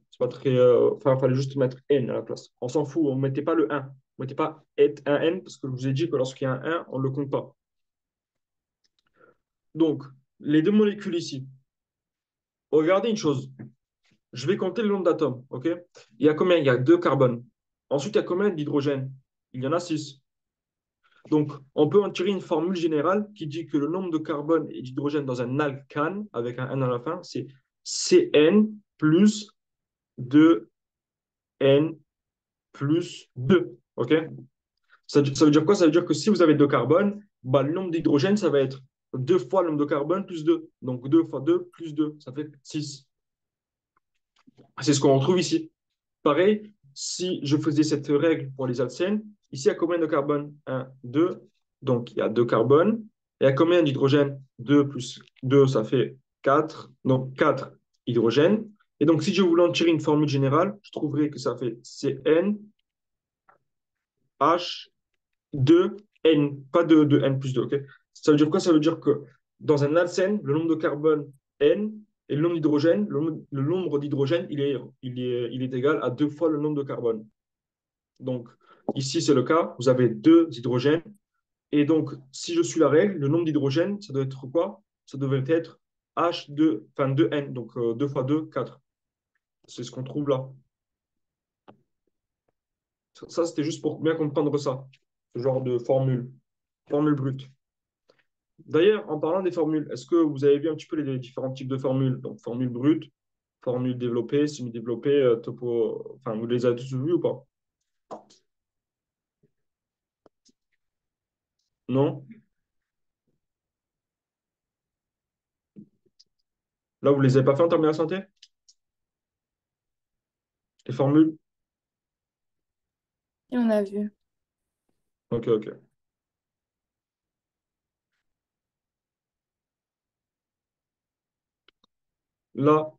c'est pas très. Enfin, il fallait juste mettre N à la place. On s'en fout, on ne mettait pas le 1. On ne mettait pas un N parce que je vous ai dit que lorsqu'il y a un 1, on ne le compte pas. Donc, les deux molécules ici. Regardez une chose. Je vais compter le nombre d'atomes. OK? Il y a combien? Il y a deux carbones. Ensuite, il y a combien d'hydrogène? Il y en a 6. Donc, on peut en tirer une formule générale qui dit que le nombre de carbone et d'hydrogène dans un alcane, avec un N à la fin, c'est Cn plus 2N plus 2. OK? Ça veut dire quoi? Ça veut dire que si vous avez deux carbones, bah, le nombre d'hydrogène, ça va être 2 fois le nombre de carbone plus 2. Donc 2 fois 2 plus 2, ça fait 6. C'est ce qu'on retrouve ici. Pareil, si je faisais cette règle pour les alcènes, ici, il y a combien de carbone? Un, 2. Donc, il y a 2 carbones. Et il y a combien d'hydrogène? 2 plus 2, ça fait 4. Donc, 4 hydrogènes. Et donc, si je voulais en tirer une formule générale, je trouverais que ça fait CnH2n, pas de N plus 2. Ok. Ça veut dire quoi? Ça veut dire que dans un alcène, le nombre de carbone N et le nombre d'hydrogène, le nombre d'hydrogène, il est égal à 2 fois le nombre de carbone. Donc, ici, c'est le cas. Vous avez 2 hydrogènes. Et donc, si je suis la règle, le nombre d'hydrogènes, ça doit être quoi? Ça devrait être H2, enfin 2N. Donc, 2 fois 2, 4. C'est ce qu'on trouve là. Ça, c'était juste pour bien comprendre ça. Ce genre de formule. Formule brute. D'ailleurs, en parlant des formules, est-ce que vous avez vu un petit peu les différents types de formules? Donc, formule brute, formule développée, semi-développée, topo. Enfin, vous les avez tous vus ou pas? Non? Là, vous les avez pas fait en terminale santé? Les formules? et on a vu. Ok, ok. Là,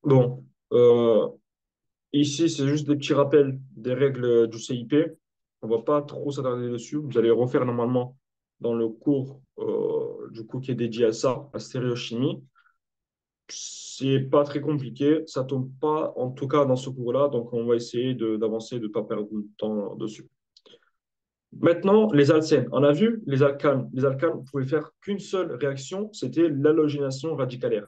bon, Ici, c'est juste des petits rappels des règles du CIP. On ne va pas trop s'attarder dessus. Vous allez refaire normalement dans le cours du coup qui est dédié à ça, à stéréochimie. C'est pas très compliqué. Ça tombe pas, en tout cas dans ce cours-là. Donc, on va essayer d'avancer, de ne pas perdre de temps dessus. Maintenant, les alcènes. On a vu les alcanes. Les alcanes, vous pouvez faire qu'une seule réaction, c'était l'halogénation radicalaire.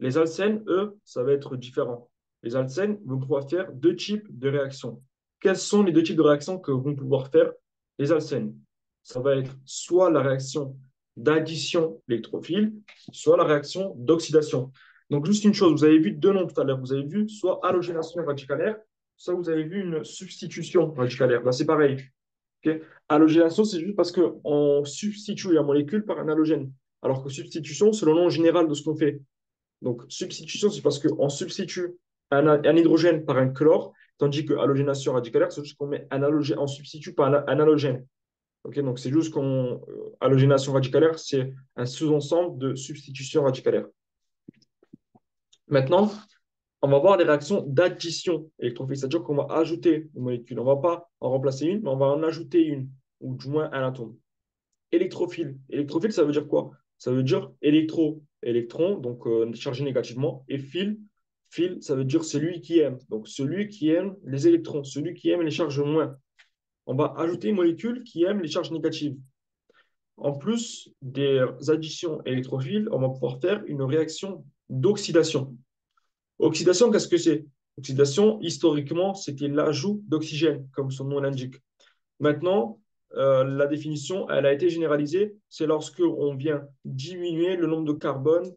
Les alcènes, eux, ça va être différent. Les alcènes vont pouvoir faire deux types de réactions. Quels sont les deux types de réactions que vont pouvoir faire les alcènes? Ça va être soit la réaction d'addition électrophile, soit la réaction d'oxydation. Donc, juste une chose, vous avez vu deux noms tout à l'heure. Vous avez vu soit halogénation radicalaire, soit vous avez vu une substitution radicalaire. Là, c'est pareil. Okay. Halogénation, c'est juste parce qu'on substitue la molécule par un halogène. Alors que substitution, c'est le nom général de ce qu'on fait. Donc, substitution, c'est parce qu'on substitue un hydrogène par un chlore, tandis que halogénation radicalaire, c'est juste qu'on met un halogène, on substitue par un halogène. Okay, donc, c'est juste qu'on. Halogénation radicalaire, c'est un sous-ensemble de substitution radicalaire. Maintenant, on va voir les réactions d'addition électrophile, c'est-à-dire qu'on va ajouter une molécule. On ne va pas en remplacer une, mais on va en ajouter une, ou du moins un atome. Électrophile. Électrophile, ça veut dire quoi? Ça veut dire électron, donc chargé négativement, et file, ça veut dire celui qui aime. Donc celui qui aime les électrons, celui qui aime les charges moins. On va ajouter une molécule qui aime les charges négatives. En plus des additions électrophiles, on va pouvoir faire une réaction d'oxydation. Oxydation, qu'est-ce que c'est? Oxydation, historiquement, c'était l'ajout d'oxygène, comme son nom l'indique. Maintenant, la définition, elle a été généralisée. C'est lorsque on vient diminuer le nombre de carbone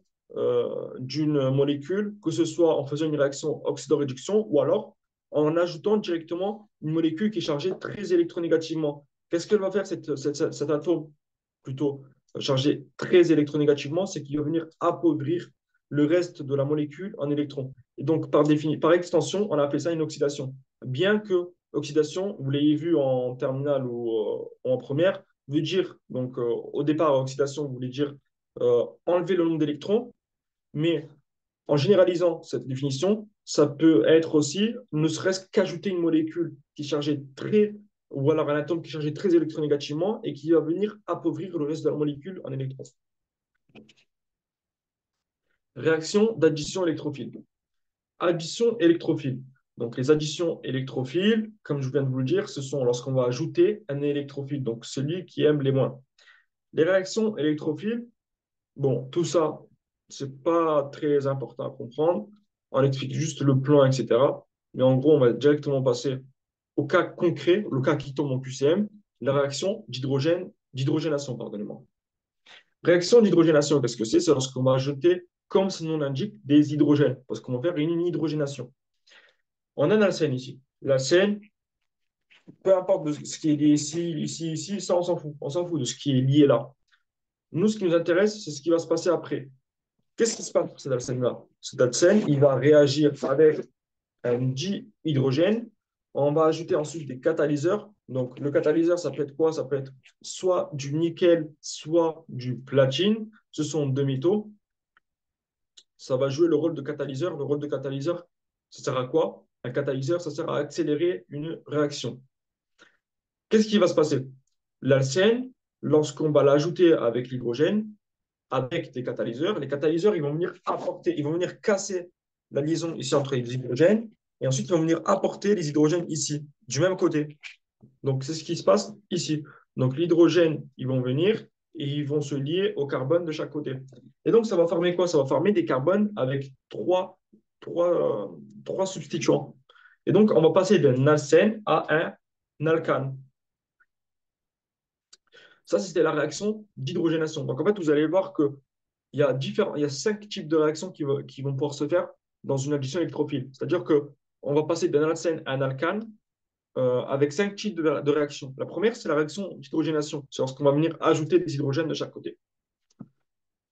d'une molécule, que ce soit en faisant une réaction oxydoréduction ou alors en ajoutant directement une molécule qui est chargée très électronégativement. Qu'est-ce qu'elle va faire, cet atome plutôt chargé très électronégativement? C'est qu'il va venir appauvrir le reste de la molécule en électrons. Et donc, par extension, on appelle ça une oxydation. Bien que oxydation, vous l'avez vu en terminale ou en première, veut dire, donc au départ, oxydation voulait dire enlever le nombre d'électrons, mais en généralisant cette définition, ça peut être aussi, ne serait-ce qu'ajouter une molécule qui est chargée très, ou alors un atome qui est chargé très électronégativement et qui va venir appauvrir le reste de la molécule en électrons. Réaction d'addition électrophile. Addition électrophile. Donc, les additions élектrophiles, comme je viens de vous le dire, ce sont lorsqu'on va ajouter un électrophile, donc celui qui aime les moins. Les réactions élектrophiles, bon, tout ça, c'est pas très important à comprendre. On explique juste le plan, etc. Mais en gros, on va directement passer au cas concret, le cas qui tombe en QCM, la réaction d'hydrogénation, pardonnez-moi. Réaction d'hydrogénation, qu'est-ce que c'est? C'est lorsqu'on va ajouter, comme son nom l'indique, des hydrogènes, parce qu'on va faire une hydrogénation. On a l'alcène ici. L'alcène, peu importe de ce qui est lié ici, ça, on s'en fout. On s'en fout de ce qui est lié là. Nous, ce qui nous intéresse, c'est ce qui va se passer après. Qu'est-ce qui se passe pour cet alcène-là? Cet alcène, il va réagir avec un dihydrogène. On va ajouter ensuite des catalyseurs. Donc, le catalyseur, ça peut être quoi? Ça peut être soit du nickel, soit du platine. Ce sont deux métaux. Ça va jouer le rôle de catalyseur. Le rôle de catalyseur, ça sert à quoi? Un catalyseur, ça sert à accélérer une réaction. Qu'est-ce qui va se passer? L'alcène, lorsqu'on va l'ajouter avec l'hydrogène, avec des catalyseurs, les catalyseurs, ils vont venir apporter, ils vont venir casser la liaison ici entre les hydrogènes, et ensuite, ils vont venir apporter les hydrogènes ici, du même côté. Donc, c'est ce qui se passe ici. Donc, l'hydrogène, ils vont venir et ils vont se lier au carbone de chaque côté. Et donc, ça va former quoi? Ça va former des carbones avec trois substituants. Et donc, on va passer d'un alcène à un alcane. Ça, c'était la réaction d'hydrogénation. Donc, en fait, vous allez voir qu'il y a 5 types de réactions qui vont pouvoir se faire dans une addition électrophile. C'est-à-dire qu'on va passer d'un alcène à un alcane avec 5 types de réactions. La première, c'est la réaction d'hydrogénation. C'est lorsqu'on va venir ajouter des hydrogènes de chaque côté.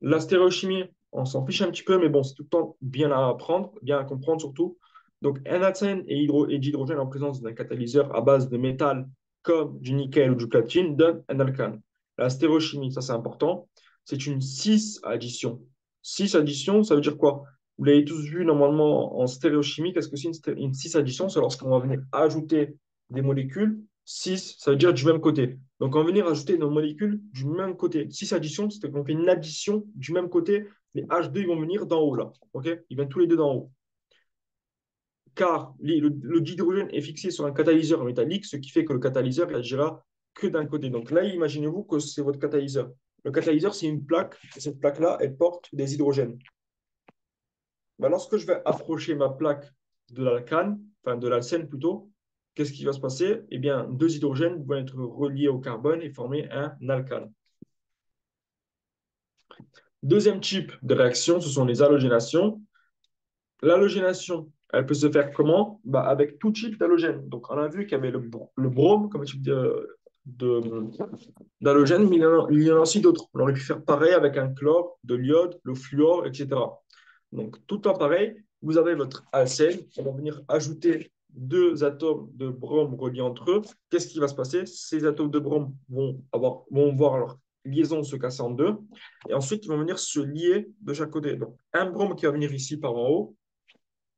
La stéréochimie, on s'en fiche un petit peu, mais bon, c'est tout le temps bien à apprendre, bien à comprendre surtout. Donc, un alcène et d'hydrogène en présence d'un catalyseur à base de métal comme du nickel ou du platine donne un alcane. La stéréochimie, ça c'est important, c'est une 6 addition. 6 additions, ça veut dire quoi? Vous l'avez tous vu normalement en stéréochimie. Qu'est-ce que c'est une cis-addition? C'est lorsqu'on va venir ajouter des molécules. Cis, ça veut dire du même côté. Donc, on va venir ajouter nos molécules du même côté. Cis-addition, c'est qu'on fait une addition du même côté. Les H2, ils vont venir d'en haut, là. OK? Ils viennent tous les deux d'en haut. Car le dihydrogène est fixé sur un catalyseur métallique, ce qui fait que le catalyseur il agira que d'un côté. Donc là, imaginez-vous que c'est votre catalyseur. Le catalyseur, c'est une plaque. Et cette plaque-là, elle porte des hydrogènes. Ben, lorsque je vais approcher ma plaque de l'alcane, enfin de l'alcène plutôt, qu'est-ce qui va se passer? Eh bien, deux hydrogènes vont être reliés au carbone et former un alcane. Deuxième type de réaction, ce sont les halogénations. L'halogénation, elle peut se faire comment? Bah, avec tout type d'halogène. Donc, on a vu qu'il y avait le brome comme type d'halogène, mais il y en a aussi d'autres. On aurait pu faire pareil avec un chlore, de l'iode, le fluor, etc. Donc, tout le temps pareil, vous avez votre alcène, on va venir ajouter deux atomes de brome reliés entre eux. Qu'est-ce qui va se passer? Ces atomes de brome vont voir leur liaison se casser en deux, et ensuite, ils vont venir se lier de chaque côté. Donc, un brome qui va venir ici par en haut,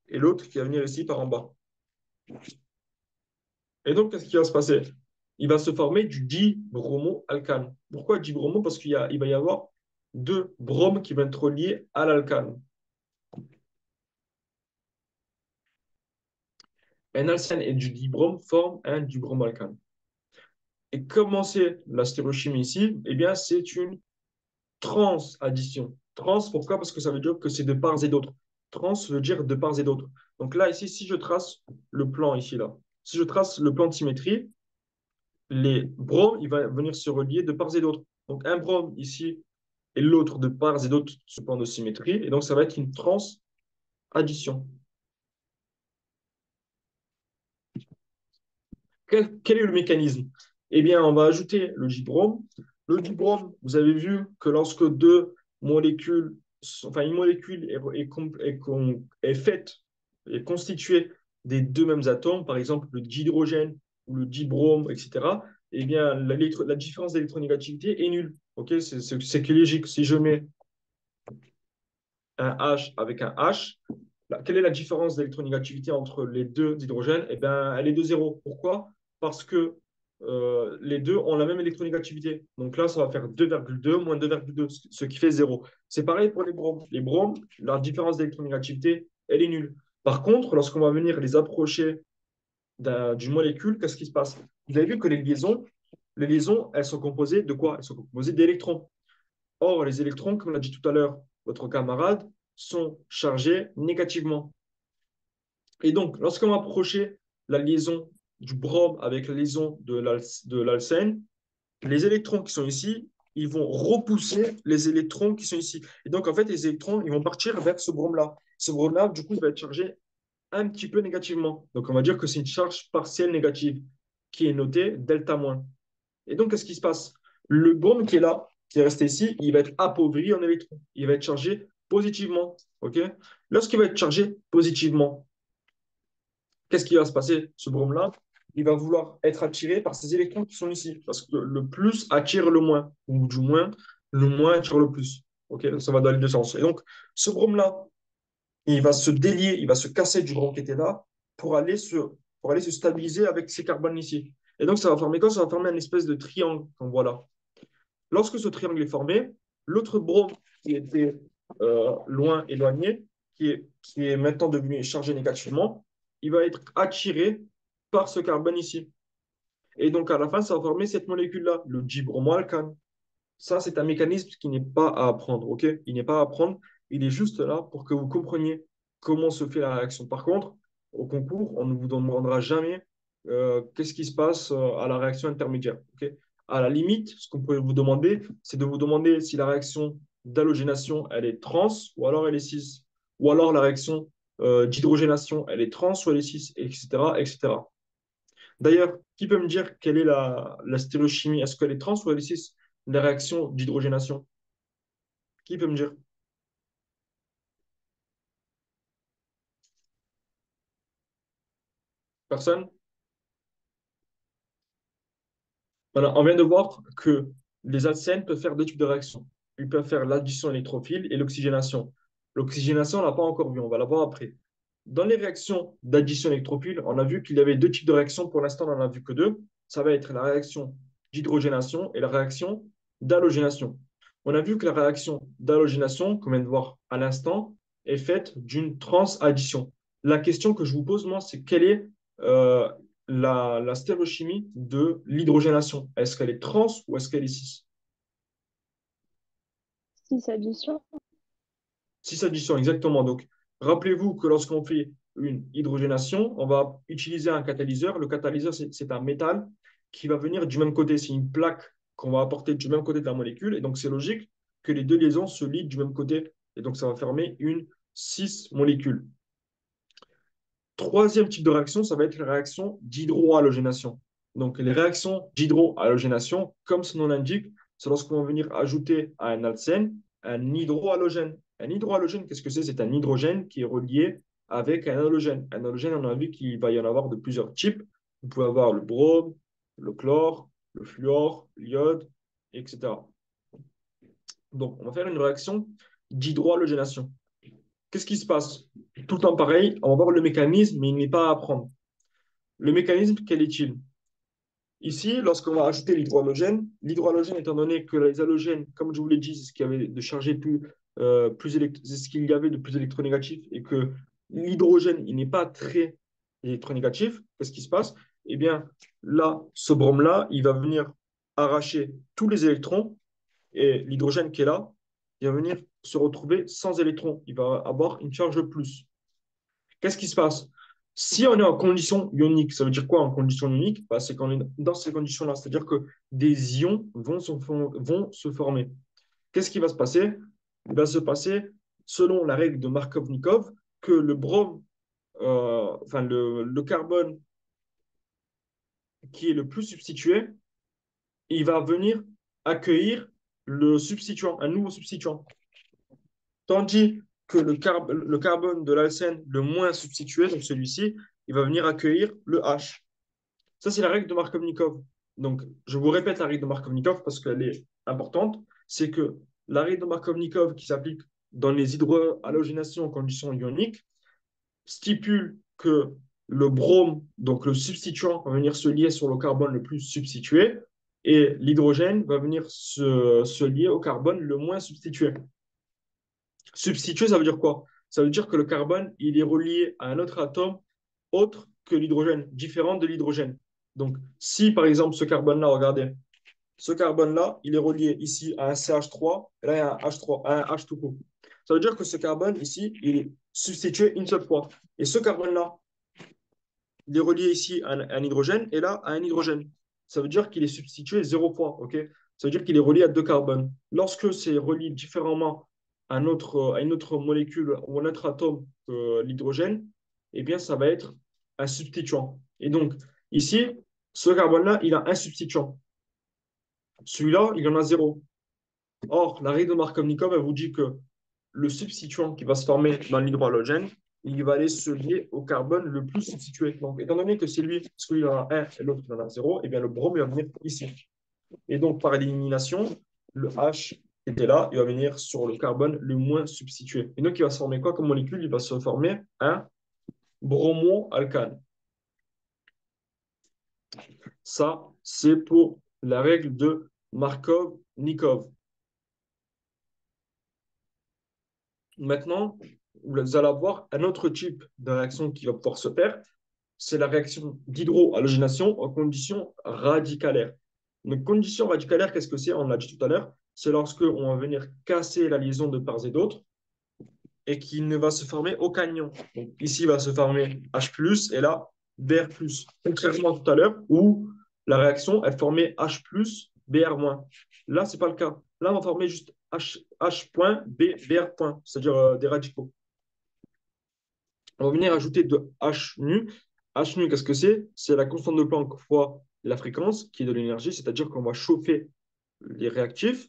et l'autre qui va venir ici par en bas. Et donc, qu'est-ce qui va se passer? Il va se former du dibromoalcane. Pourquoi dibromo? Parce il va y avoir deux bromes qui vont être reliés à l'alcane. Un alcène et du dibrome forment un dibromoalcane. Et comment c'est la stéréochimie ici? Eh bien, c'est une transaddition. Trans, pourquoi? Parce que ça veut dire que c'est de part et d'autre. Trans veut dire de part et d'autre. Donc là, ici, si je trace le plan ici, là, si je trace le plan de symétrie, les bromes, il va venir se relier de part et d'autre. Donc un brome ici et l'autre de part et d'autre ce plan de symétrie. Et donc ça va être une transaddition. Quel est le mécanisme? Eh bien, on va ajouter le dibrome. Le dibrome, vous avez vu que lorsque deux molécules, enfin une molécule est faite, est constituée des deux mêmes atomes, par exemple le dihydrogène ou le dibrome, etc., eh bien, la différence d'électronégativité est nulle. Ok, c'est que logique. Si je mets un H avec un H, quelle est la différence d'électronégativité entre les deux hydrogènes? Eh bien, elle est de zéro. Pourquoi? Parce que les deux ont la même électronégativité. Donc là, ça va faire 2,2 moins 2,2, ce qui fait zéro. C'est pareil pour les bromes. Les bromes, la différence d'électronégativité, elle est nulle. Par contre, lorsqu'on va venir les approcher d'une molécule, qu'est-ce qui se passe? Vous avez vu que les liaisons, elles sont composées de quoi? Elles sont composées d'électrons. Or, les électrons, comme l'a dit tout à l'heure votre camarade, sont chargés négativement. Et donc, lorsqu'on va approcher la liaison du brome avec la liaison de l'alcène, les électrons qui sont ici, ils vont repousser les électrons qui sont ici. Et donc, en fait, les électrons, ils vont partir vers ce brome-là. Ce brome-là, du coup, il va être chargé un petit peu négativement. Donc, on va dire que c'est une charge partielle négative qui est notée delta moins. Et donc, qu'est-ce qui se passe? Le brome qui est là, qui est resté ici, il va être appauvri en électrons. Il va être chargé positivement. OK? Lorsqu'il va être chargé positivement, qu'est-ce qui va se passer? Ce brome-là, il va vouloir être attiré par ces électrons qui sont ici. Parce que le plus attire le moins. Ou du moins, le moins attire le plus. OK? Ça va dans les deux sens. Et donc, ce brome-là, il va se délier, il va se casser du brome qui était là pour aller se stabiliser avec ces carbones ici. Et donc, ça va former quoi? Ça va former une espèce de triangle, comme voilà. Lorsque ce triangle est formé, l'autre brome qui était loin, éloigné, qui est maintenant devenu chargé négativement, il va être attiré par ce carbone ici. Et donc, à la fin, ça va former cette molécule-là, le dibromoalcane. Ça, c'est un mécanisme qui n'est pas à apprendre, ok? Il n'est pas à apprendre, il est juste là pour que vous compreniez comment se fait la réaction. Par contre, au concours, on ne vous demandera jamais qu'est-ce qui se passe à la réaction intermédiaire, ok? À la limite, ce qu'on peut vous demander, c'est de vous demander si la réaction d'halogénation, elle est trans ou alors elle est cis. Ou alors la réaction d'hydrogénation, elle est trans ou elle est cis, etc., etc. D'ailleurs, qui peut me dire quelle est la stéréochimie? Est-ce qu'elle est trans ou elle est cis? La réaction d'hydrogénation? Qui peut me dire? Personne? Voilà, on vient de voir que les alcènes peuvent faire deux types de réactions. Ils peuvent faire l'addition électrophile et l'oxygénation. L'oxygénation, on ne l'a pas encore vu, on va la voir après. Dans les réactions d'addition électrophile, on a vu qu'il y avait deux types de réactions. Pour l'instant, on n'en a vu que deux. Ça va être la réaction d'hydrogénation et la réaction d'halogénation. On a vu que la réaction d'halogénation, comme on vient de voir à l'instant, est faite d'une transaddition. La question que je vous pose, moi, c'est quelle est euh, la stéréochimie de l'hydrogénation? Est-ce qu'elle est trans ou est-ce qu'elle est cis? 6 additions. Cis addition, exactement. Donc, rappelez-vous que lorsqu'on fait une hydrogénation, on va utiliser un catalyseur. Le catalyseur, c'est un métal qui va venir du même côté. C'est une plaque qu'on va apporter du même côté de la molécule. Et donc, c'est logique que les deux liaisons se lient du même côté. Et donc, ça va former une cis molécule. Troisième type de réaction, ça va être la réaction d'hydrohalogénation. Donc, les réactions d'hydrohalogénation, comme son nom l'indique, c'est lorsqu'on va venir ajouter à un alcène un hydrohalogène. Un hydrohalogène, qu'est-ce que c'est? C'est un hydrogène qui est relié avec un halogène. Un halogène, on a vu qu'il va y en avoir de plusieurs types. Vous pouvez avoir le brome, le chlore, le fluor, l'iode, etc. Donc, on va faire une réaction d'hydrohalogénation. Qu'est-ce qui se passe? Tout le temps pareil, on va voir le mécanisme, mais il n'est pas à apprendre. Le mécanisme, quel est-il? Ici, lorsqu'on va ajouter l'hydrohalogène, étant donné que les halogènes, comme je vous l'ai dit, c'est ce qu'il y avait de chargé c'est ce qu'il y avait de plus électronégatif et que l'hydrogène, il n'est pas très électronégatif, qu'est-ce qui se passe? Eh bien, là, ce brome-là, il va venir arracher tous les électrons et l'hydrogène qui est là, il va venir se retrouver sans électrons. Il va avoir une charge de plus. Qu'est-ce qui se passe? Si on est en condition ionique, ça veut dire quoi en condition ionique? Bah, c'est qu'on est dans ces conditions-là, c'est-à-dire que des ions vont se former. Qu'est-ce qui va se passer? Il va se passer, selon la règle de Markovnikov, que le brome, enfin le carbone qui est le plus substitué, il va venir accueillir le substituant, un nouveau substituant. Tandis que le carbone de l'alcène le moins substitué, donc celui-ci, il va venir accueillir le H. Ça, c'est la règle de Markovnikov. Donc, je vous répète la règle de Markovnikov parce qu'elle est importante. C'est que la règle de Markovnikov qui s'applique dans les hydrohalogénations en conditions ioniques stipule que le brome, donc le substituant, va venir se lier sur le carbone le plus substitué et l'hydrogène va venir se lier au carbone le moins substitué. Substituer, ça veut dire quoi? Ça veut dire que le carbone, il est relié à un autre atome autre que l'hydrogène, différent de l'hydrogène. Donc, si par exemple ce carbone-là, regardez, ce carbone-là, il est relié ici à un CH3, et là il y a un H3, un H tout court. Ça veut dire que ce carbone ici, il est substitué une seule fois. Et ce carbone-là, il est relié ici à un hydrogène et là à un hydrogène. Ça veut dire qu'il est substitué 0 fois. Ok, ça veut dire qu'il est relié à deux carbones. Lorsque c'est relié différemment à une autre molécule ou un autre atome que l'hydrogène, eh bien, ça va être un substituant. Et donc, ici, ce carbone-là, il a un substituant. Celui-là, il en a 0. Or, la règle de Markovnikov, elle vous dit que le substituant qui va se former dans l'hydrohalogène, il va aller se lier au carbone le plus substitué. Donc, étant donné que c'est lui, parce qu'il en a 1 et l'autre il en a 0, eh bien, le brome il va venir ici. Et donc, par élimination, le H qui était là, il va venir sur le carbone le moins substitué. Et donc, il va se former quoi comme molécule? Il va se former un bromoalcane. Ça, c'est pour la règle de Markov-Nikov. Maintenant, vous allez avoir un autre type de réaction qui va pouvoir se faire, c'est la réaction d'hydrohalogénation en conditions radicalaires. Donc, conditions radicalaires, qu'est-ce que c'est? On l'a dit tout à l'heure, c'est lorsque on va venir casser la liaison de part et d'autre et qu'il ne va se former aucun ion. Donc, ici, il va se former H+, et là, Br+. Contrairement à tout à l'heure, où la réaction, elle formait H+, Br-. Là, ce n'est pas le cas. Là, on va former juste H point, Br c'est-à-dire des radicaux. On va venir ajouter de H nu. H nu, qu'est-ce que c'est? C'est la constante de Planck fois la fréquence, qui est de l'énergie, c'est-à-dire qu'on va chauffer les réactifs.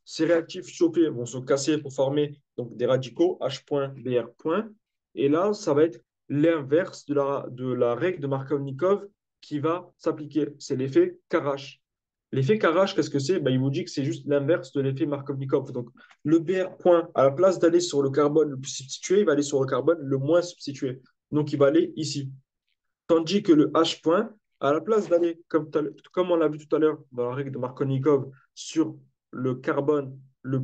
Ces réactifs chauffés vont se casser pour former donc, des radicaux H point, Br point. Et là, ça va être l'inverse de la règle de Markov-Nikov qui va s'appliquer. C'est l'effet Karash. L'effet Karach, qu'est-ce que c'est? Ben, il vous dit que c'est juste l'inverse de l'effet Markovnikov. Donc, le Br point, à la place d'aller sur le carbone le plus substitué, il va aller sur le carbone le moins substitué. Donc, il va aller ici. Tandis que le H point, à la place d'aller, comme on l'a vu tout à l'heure dans la règle de Markovnikov, sur le carbone le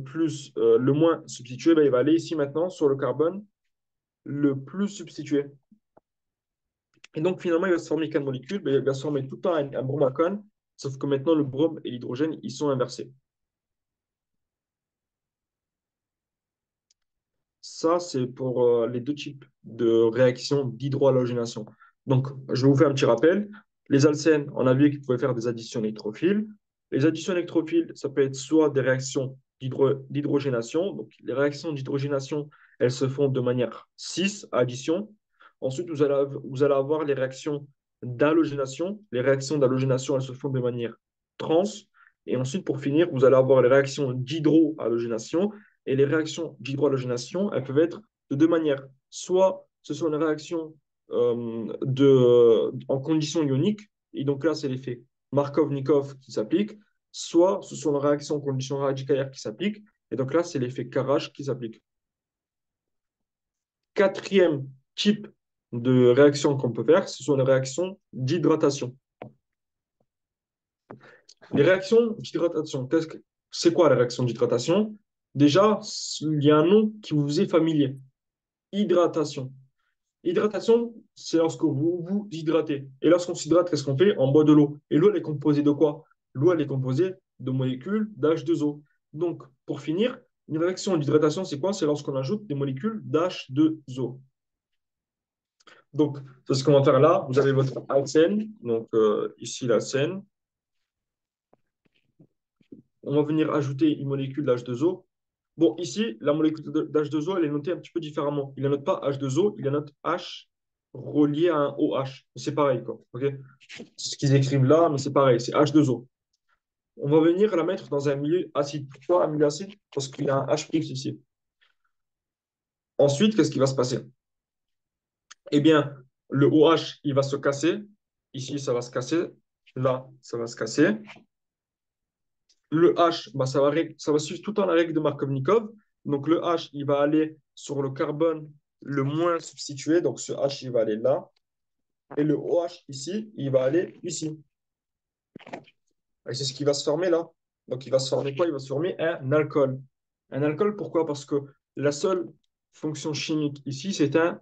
moins substitué, ben, il va aller ici maintenant sur le carbone le plus substitué. Et donc, finalement, il va se former qu'une molécule, ben, il va se former tout le temps un bromacone, sauf que maintenant, le brome et l'hydrogène, ils sont inversés. Ça, c'est pour les deux types de réactions d'hydrohalogénation. Donc, je vais vous faire un petit rappel. Les alcènes, on a vu qu'ils pouvaient faire des additions électrophiles. Les additions électrophiles, ça peut être soit des réactions d'hydrogénation. Donc, les réactions d'hydrogénation, elles se font de manière cis, addition. Ensuite, vous allez avoir les réactions d'halogénation. Les réactions d'halogénation, elles se font de manière trans. Et ensuite, pour finir, vous allez avoir les réactions d'hydrohalogénation. Et les réactions d'hydrohalogénation, elles peuvent être de deux manières. Soit ce sont des réactions en conditions ioniques, et donc là, c'est l'effet Markov-Nikov qui s'applique, soit ce sont des réactions en conditions radicalaires qui s'appliquent, et donc là, c'est l'effet Karach qui s'applique. Quatrième type de réaction qu'on peut faire, ce sont les réactions d'hydratation. Les réactions d'hydratation, c'est quoi la réaction d'hydratation? Déjà, il y a un nom qui vous est familier. Hydratation. Hydratation, c'est lorsque vous vous hydratez. Et lorsqu'on s'hydrate, qu'est-ce qu'on fait? On boit de l'eau. Et l'eau, elle est composée de quoi? L'eau, elle est composée de molécules d'H2O. Donc, pour finir, une réaction d'hydratation, c'est quoi? C'est lorsqu'on ajoute des molécules d'H2O. Donc, c'est ce qu'on va faire là. Vous avez votre alcène. Donc, ici, l'alcène. On va venir ajouter une molécule d'H2O. Bon, ici, la molécule d'H2O, elle est notée un petit peu différemment. Il ne note pas H2O, il la note H relié à un OH. C'est pareil, quoi. Ok. C'est ce qu'ils écrivent là, mais c'est pareil, c'est H2O. On va venir la mettre dans un milieu acide. Pourquoi un milieu acide? Parce qu'il y a un H+ ici. Ensuite, qu'est-ce qui va se passer? Eh bien, le OH, il va se casser. Ici, ça va se casser. Là, ça va se casser. Le H, bah, ça va suivre tout le temps la règle de Markovnikov. Donc, le H, il va aller sur le carbone le moins substitué. Donc, ce H, il va aller là. Et le OH ici, il va aller ici. Et c'est ce qui va se former là. Donc, il va se former quoi? Il va se former un alcool. Un alcool, pourquoi? Parce que la seule fonction chimique ici, c'est un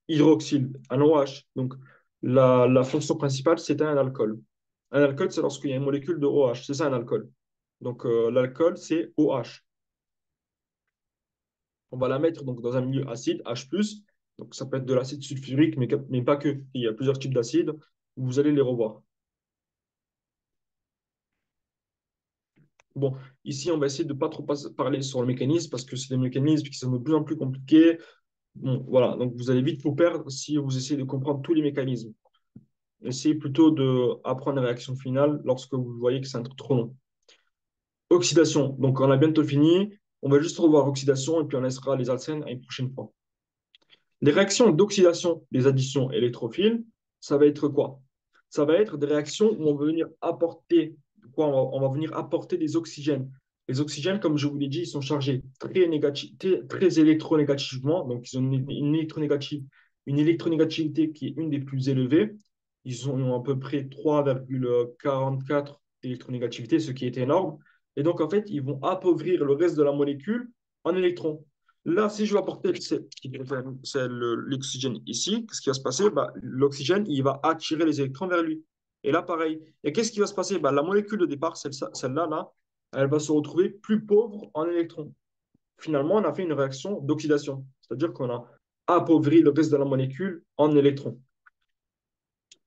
hydroxyle, un OH. Donc, la fonction principale, c'est un alcool. Un alcool, c'est lorsqu'il y a une molécule de OH. C'est ça un alcool. Donc, l'alcool, c'est OH. On va la mettre donc, dans un milieu acide, H+. Donc, ça peut être de l'acide sulfurique, mais pas que. Il y a plusieurs types d'acides. Vous allez les revoir. Bon, ici, on va essayer de ne pas trop parler sur le mécanisme parce que c'est des mécanismes qui sont de plus en plus compliqués. Bon, voilà, donc vous allez vite vous perdre si vous essayez de comprendre tous les mécanismes. Essayez plutôt d'apprendre la réaction finale lorsque vous voyez que c'est un truc trop long. Oxydation, donc on a bientôt fini. On va juste revoir oxydation et puis on laissera les alcènes à une prochaine fois. Les réactions d'oxydation des additions électrophiles, ça va être quoi? Ça va être des réactions où on va venir apporter quoi? On va venir apporter des oxygènes. Les oxygènes, comme je vous l'ai dit, ils sont chargés très électronégativement. Donc, ils ont une électronégativité qui est une des plus élevées. Ils ont à peu près 3,44 électronégativité, ce qui est énorme. Et donc, en fait, ils vont appauvrir le reste de la molécule en électrons. Là, si je vais apporter l'oxygène ici, qu'est-ce qui va se passer? Bah, l'oxygène, il va attirer les électrons vers lui. Et là, pareil. Et qu'est-ce qui va se passer? Bah, la molécule de départ, celle-là, là, elle va se retrouver plus pauvre en électrons. Finalement, on a fait une réaction d'oxydation. C'est-à-dire qu'on a appauvri le reste de la molécule en électrons.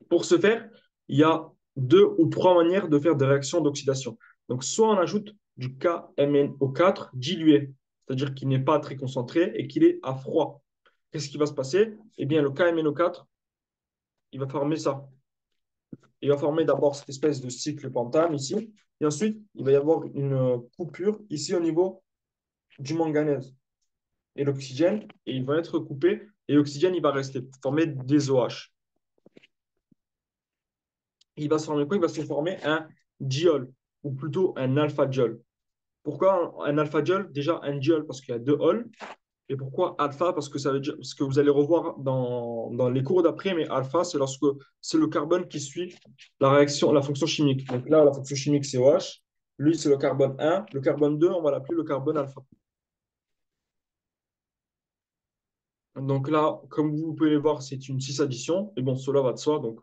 Pour ce faire, il y a deux ou trois manières de faire des réactions d'oxydation. Donc, soit on ajoute du KMnO4 dilué, c'est-à-dire qu'il n'est pas très concentré et qu'il est à froid. Qu'est-ce qui va se passer? Eh bien, le KMnO4, il va former ça. Il va former d'abord cette espèce de cycle pentane ici, et ensuite, il va y avoir une coupure ici au niveau du manganèse et l'oxygène, et ils vont être coupés, et l'oxygène, il va rester, former des OH. Il va se former quoi? Il va se former un diol. ou plutôt un alpha-diol. Pourquoi un alpha-diol? Déjà, un diol parce qu'il y a deux ôles. Et pourquoi alpha? Parce que ça veut dire, parce que vous allez revoir dans les cours d'après, mais alpha, c'est lorsque c'est le carbone qui suit la réaction, la fonction chimique. Donc là, la fonction chimique, c'est OH. Lui, c'est le carbone 1. Le carbone 2, on va l'appeler le carbone alpha. Donc là, comme vous pouvez le voir, c'est une 6 addition. Et bon, cela va de soi. Donc,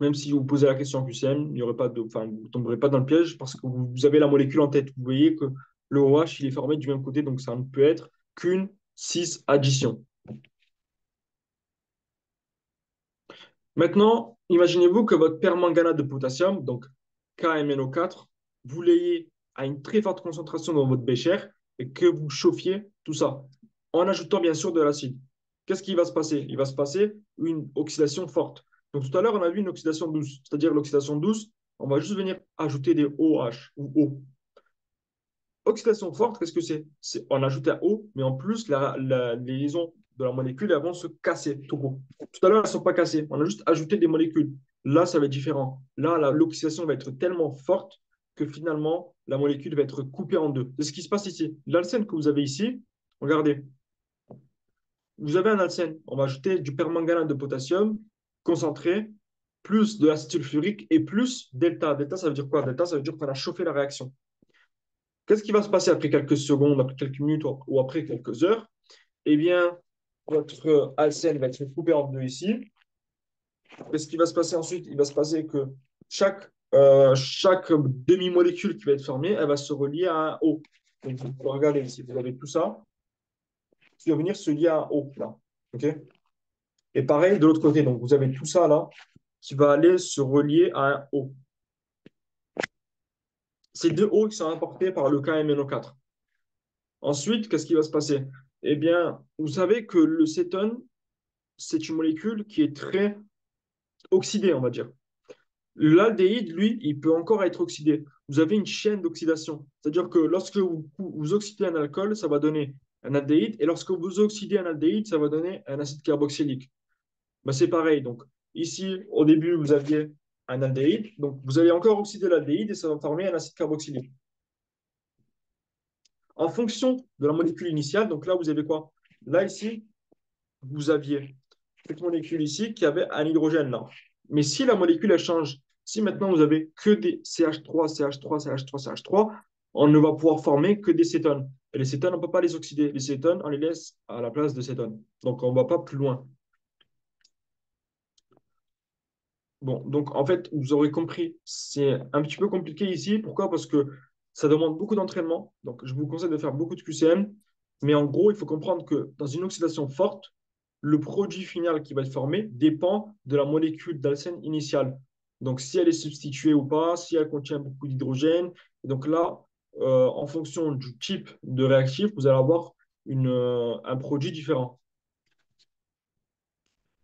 même si vous posez la question en QCM, il n'y aurait pas de, enfin, vous ne tomberez pas dans le piège parce que vous avez la molécule en tête. Vous voyez que le OH, il est formé du même côté. Donc, ça ne peut être qu'une 6 addition. Maintenant, imaginez-vous que votre permanganate de potassium, donc KMNO4, vous l'ayez à une très forte concentration dans votre bécher et que vous chauffiez tout ça en ajoutant bien sûr de l'acide. Qu'est-ce qui va se passer? Il va se passer une oxydation forte. Donc tout à l'heure, on a vu une oxydation douce, c'est-à-dire l'oxydation douce, on va juste venir ajouter des OH ou O. Oxydation forte, qu'est-ce que c'est? On ajoute un O, mais en plus, les liaisons de la molécule, elles vont se casser tout court. Tout à l'heure, elles ne sont pas cassées. On a juste ajouté des molécules. Là, ça va être différent. Là, l'oxydation va être tellement forte que finalement, la molécule va être coupée en deux. C'est ce qui se passe ici. L'alcène que vous avez ici, regardez, vous avez un alcène. On va ajouter du permanganate de potassium concentré, plus de l'acide sulfurique et plus delta. Delta, ça veut dire quoi? Delta, ça veut dire qu'on a chauffé la réaction. Qu'est-ce qui va se passer après quelques secondes, après quelques minutes ou après quelques heures? Eh bien, votre alcène va être coupé en deux ici. Qu'est-ce qui va se passer ensuite? Il va se passer que chaque demi-molécule qui va être formée, elle va se relier à un O. Donc, vous regardez ici, vous avez tout ça qui va venir se lier à un O, là. OK? Et pareil de l'autre côté, donc vous avez tout ça là qui va aller se relier à un O. Ces deux O qui sont apportés par le KMNO4. Ensuite, qu'est-ce qui va se passer? Eh bien, vous savez que le cétone, c'est une molécule qui est très oxydée, on va dire. L'aldéhyde, lui, il peut encore être oxydé. Vous avez une chaîne d'oxydation. C'est-à-dire que lorsque vous oxydez un alcool, ça va donner un aldéhyde. Et lorsque vous oxydez un aldéhyde, ça va donner un acide carboxylique. Ben, c'est pareil. Donc, ici, au début, vous aviez un aldéhyde. Donc, vous allez encore oxyder l'aldéhyde et ça va former un acide carboxylique. En fonction de la molécule initiale, donc là, vous avez quoi? Là, ici, vous aviez cette molécule ici qui avait un hydrogène là. Mais si la molécule elle change, si maintenant vous avez que des CH3, CH3, CH3, CH3, on ne va pouvoir former que des cétones. Et les cétones, on ne peut pas les oxyder. Les cétones, on les laisse à la place de cétones. Donc, on ne va pas plus loin. Bon, donc en fait, vous aurez compris, c'est un petit peu compliqué ici. Pourquoi? Parce que ça demande beaucoup d'entraînement. Donc, je vous conseille de faire beaucoup de QCM. Mais en gros, il faut comprendre que dans une oxydation forte, le produit final qui va être formé dépend de la molécule d'alcène initiale. Donc, si elle est substituée ou pas, si elle contient beaucoup d'hydrogène. Donc là, en fonction du type de réactif, vous allez avoir un produit différent.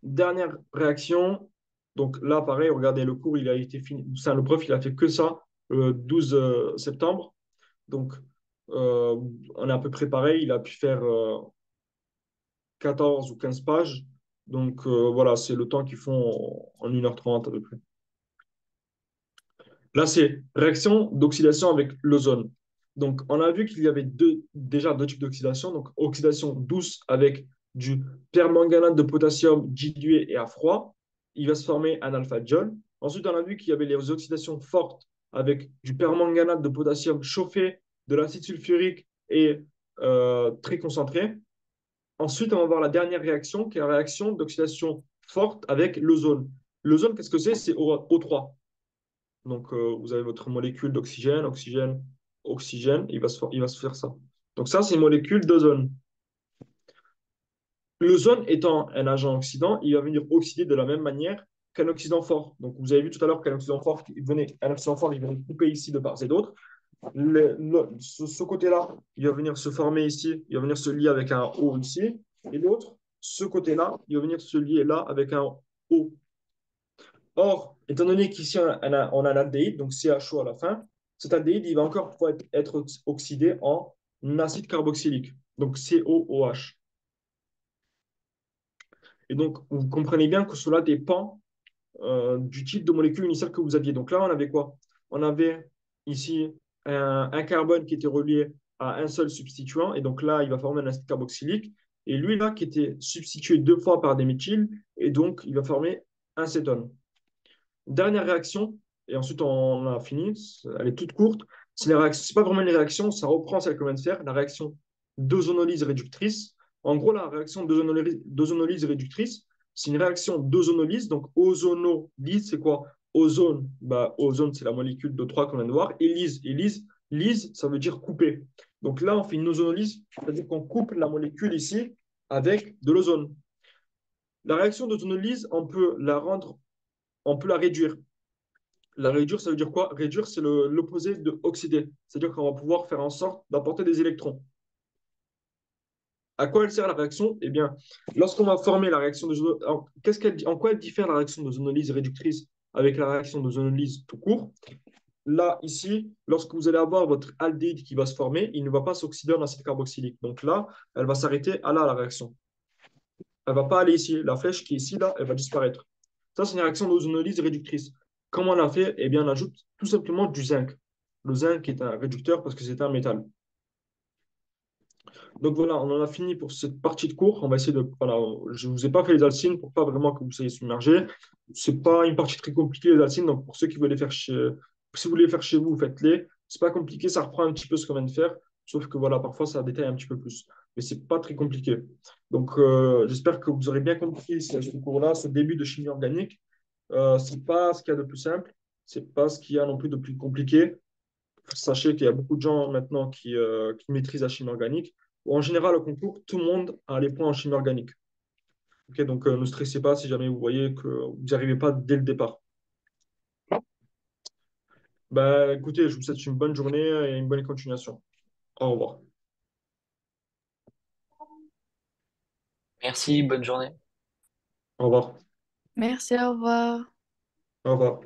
Dernière réaction. Donc là, pareil, regardez, le cours, il a été fini. Ça, le prof, il a fait que ça le 12 septembre. Donc, on est à peu près pareil. Il a pu faire 14 ou 15 pages. Donc, voilà, c'est le temps qu'ils font en 1h30 à peu près. Là, c'est réaction d'oxydation avec l'ozone. Donc, on a vu qu'il y avait déjà deux types d'oxydation. Donc, oxydation douce avec du permanganate de potassium dilué et à froid. Il va se former un alpha-diol. Ensuite, on a vu qu'il y avait les oxydations fortes avec du permanganate de potassium chauffé, de l'acide sulfurique et très concentré. Ensuite, on va voir la dernière réaction, qui est la réaction d'oxydation forte avec l'ozone. L'ozone, qu'est-ce que c'est? C'est O3. Donc, vous avez votre molécule d'oxygène, oxygène, oxygène, il va se faire ça. Donc, ça, c'est une molécule d'ozone. L'ozone étant un agent oxydant, il va venir oxyder de la même manière qu'un oxydant fort. Donc, vous avez vu tout à l'heure qu'un oxydant fort, un oxydant fort, il venait couper ici de part et d'autre. Ce côté-là, il va venir se former ici, il va venir se lier avec un O ici. Et l'autre, ce côté-là, il va venir se lier là avec un O. Or, étant donné qu'ici, on a un aldéhyde, donc CHO à la fin, cet aldéhyde, il va encore pouvoir être oxydé en acide carboxylique, donc COOH. Et donc, vous comprenez bien que cela dépend du type de molécule initiale que vous aviez. Donc là, on avait quoi? On avait ici un carbone qui était relié à un seul substituant. Et donc là, il va former un acide carboxylique. Et lui, là, qui était substitué deux fois par des méthyles, et donc il va former un cétone. Dernière réaction, et ensuite on a fini, elle est toute courte. C'est pas vraiment une réaction, ça reprend celle qu'on vient de faire, la réaction d'ozonolyse réductrice. En gros, la réaction d'ozonolyse réductrice, c'est une réaction d'ozonolyse. Donc, ozonolyse, c'est quoi? Ozone, bah, ozone, c'est la molécule d'O3 qu'on vient de voir. Et lyse, ça veut dire couper. Donc là, on fait une ozonolyse, c'est-à-dire qu'on coupe la molécule ici avec de l'ozone. La réaction d'ozonolyse, on peut la réduire. La réduire, ça veut dire quoi? Réduire, c'est l'opposé de oxyder. C'est-à-dire qu'on va pouvoir faire en sorte d'apporter des électrons. À quoi elle sert la réaction? Eh bien, lorsqu'on va former la réaction en quoi elle diffère la réaction d'ozonolyse réductrice avec la réaction d'ozonolyse tout court? Là, ici, lorsque vous allez avoir votre aldéhyde qui va se former, il ne va pas s'oxyder en acide carboxylique. Donc là, elle va s'arrêter à là, la réaction. Elle ne va pas aller ici. La flèche qui est ici, là, elle va disparaître. Ça, c'est une réaction d'ozonolyse réductrice. Comment on l'a fait? Eh bien, on ajoute tout simplement du zinc. Le zinc est un réducteur parce que c'est un métal. Donc voilà, on en a fini pour cette partie de cours. On va essayer de. Voilà, je ne vous ai pas fait les alcynes pour pas vraiment que vous soyez submergés. C'est pas une partie très compliquée, les alcynes. Donc pour ceux qui veulent les faire si vous voulez les faire chez vous, faites-les. C'est pas compliqué, ça reprend un petit peu ce qu'on vient de faire. Sauf que voilà, parfois ça détaille un petit peu plus. Mais c'est pas très compliqué. Donc j'espère que vous aurez bien compris ce cours-là, ce début de chimie organique. C'est pas ce qu'il y a de plus simple. C'est pas ce qu'il y a non plus de plus compliqué. Sachez qu'il y a beaucoup de gens maintenant qui maîtrisent la chimie organique. En général, au concours, tout le monde a les points en chimie organique. Ok, donc, ne stressez pas si jamais vous voyez que vous n'y arrivez pas dès le départ. Bah, écoutez, je vous souhaite une bonne journée et une bonne continuation. Au revoir. Merci, bonne journée. Au revoir. Merci, au revoir. Au revoir.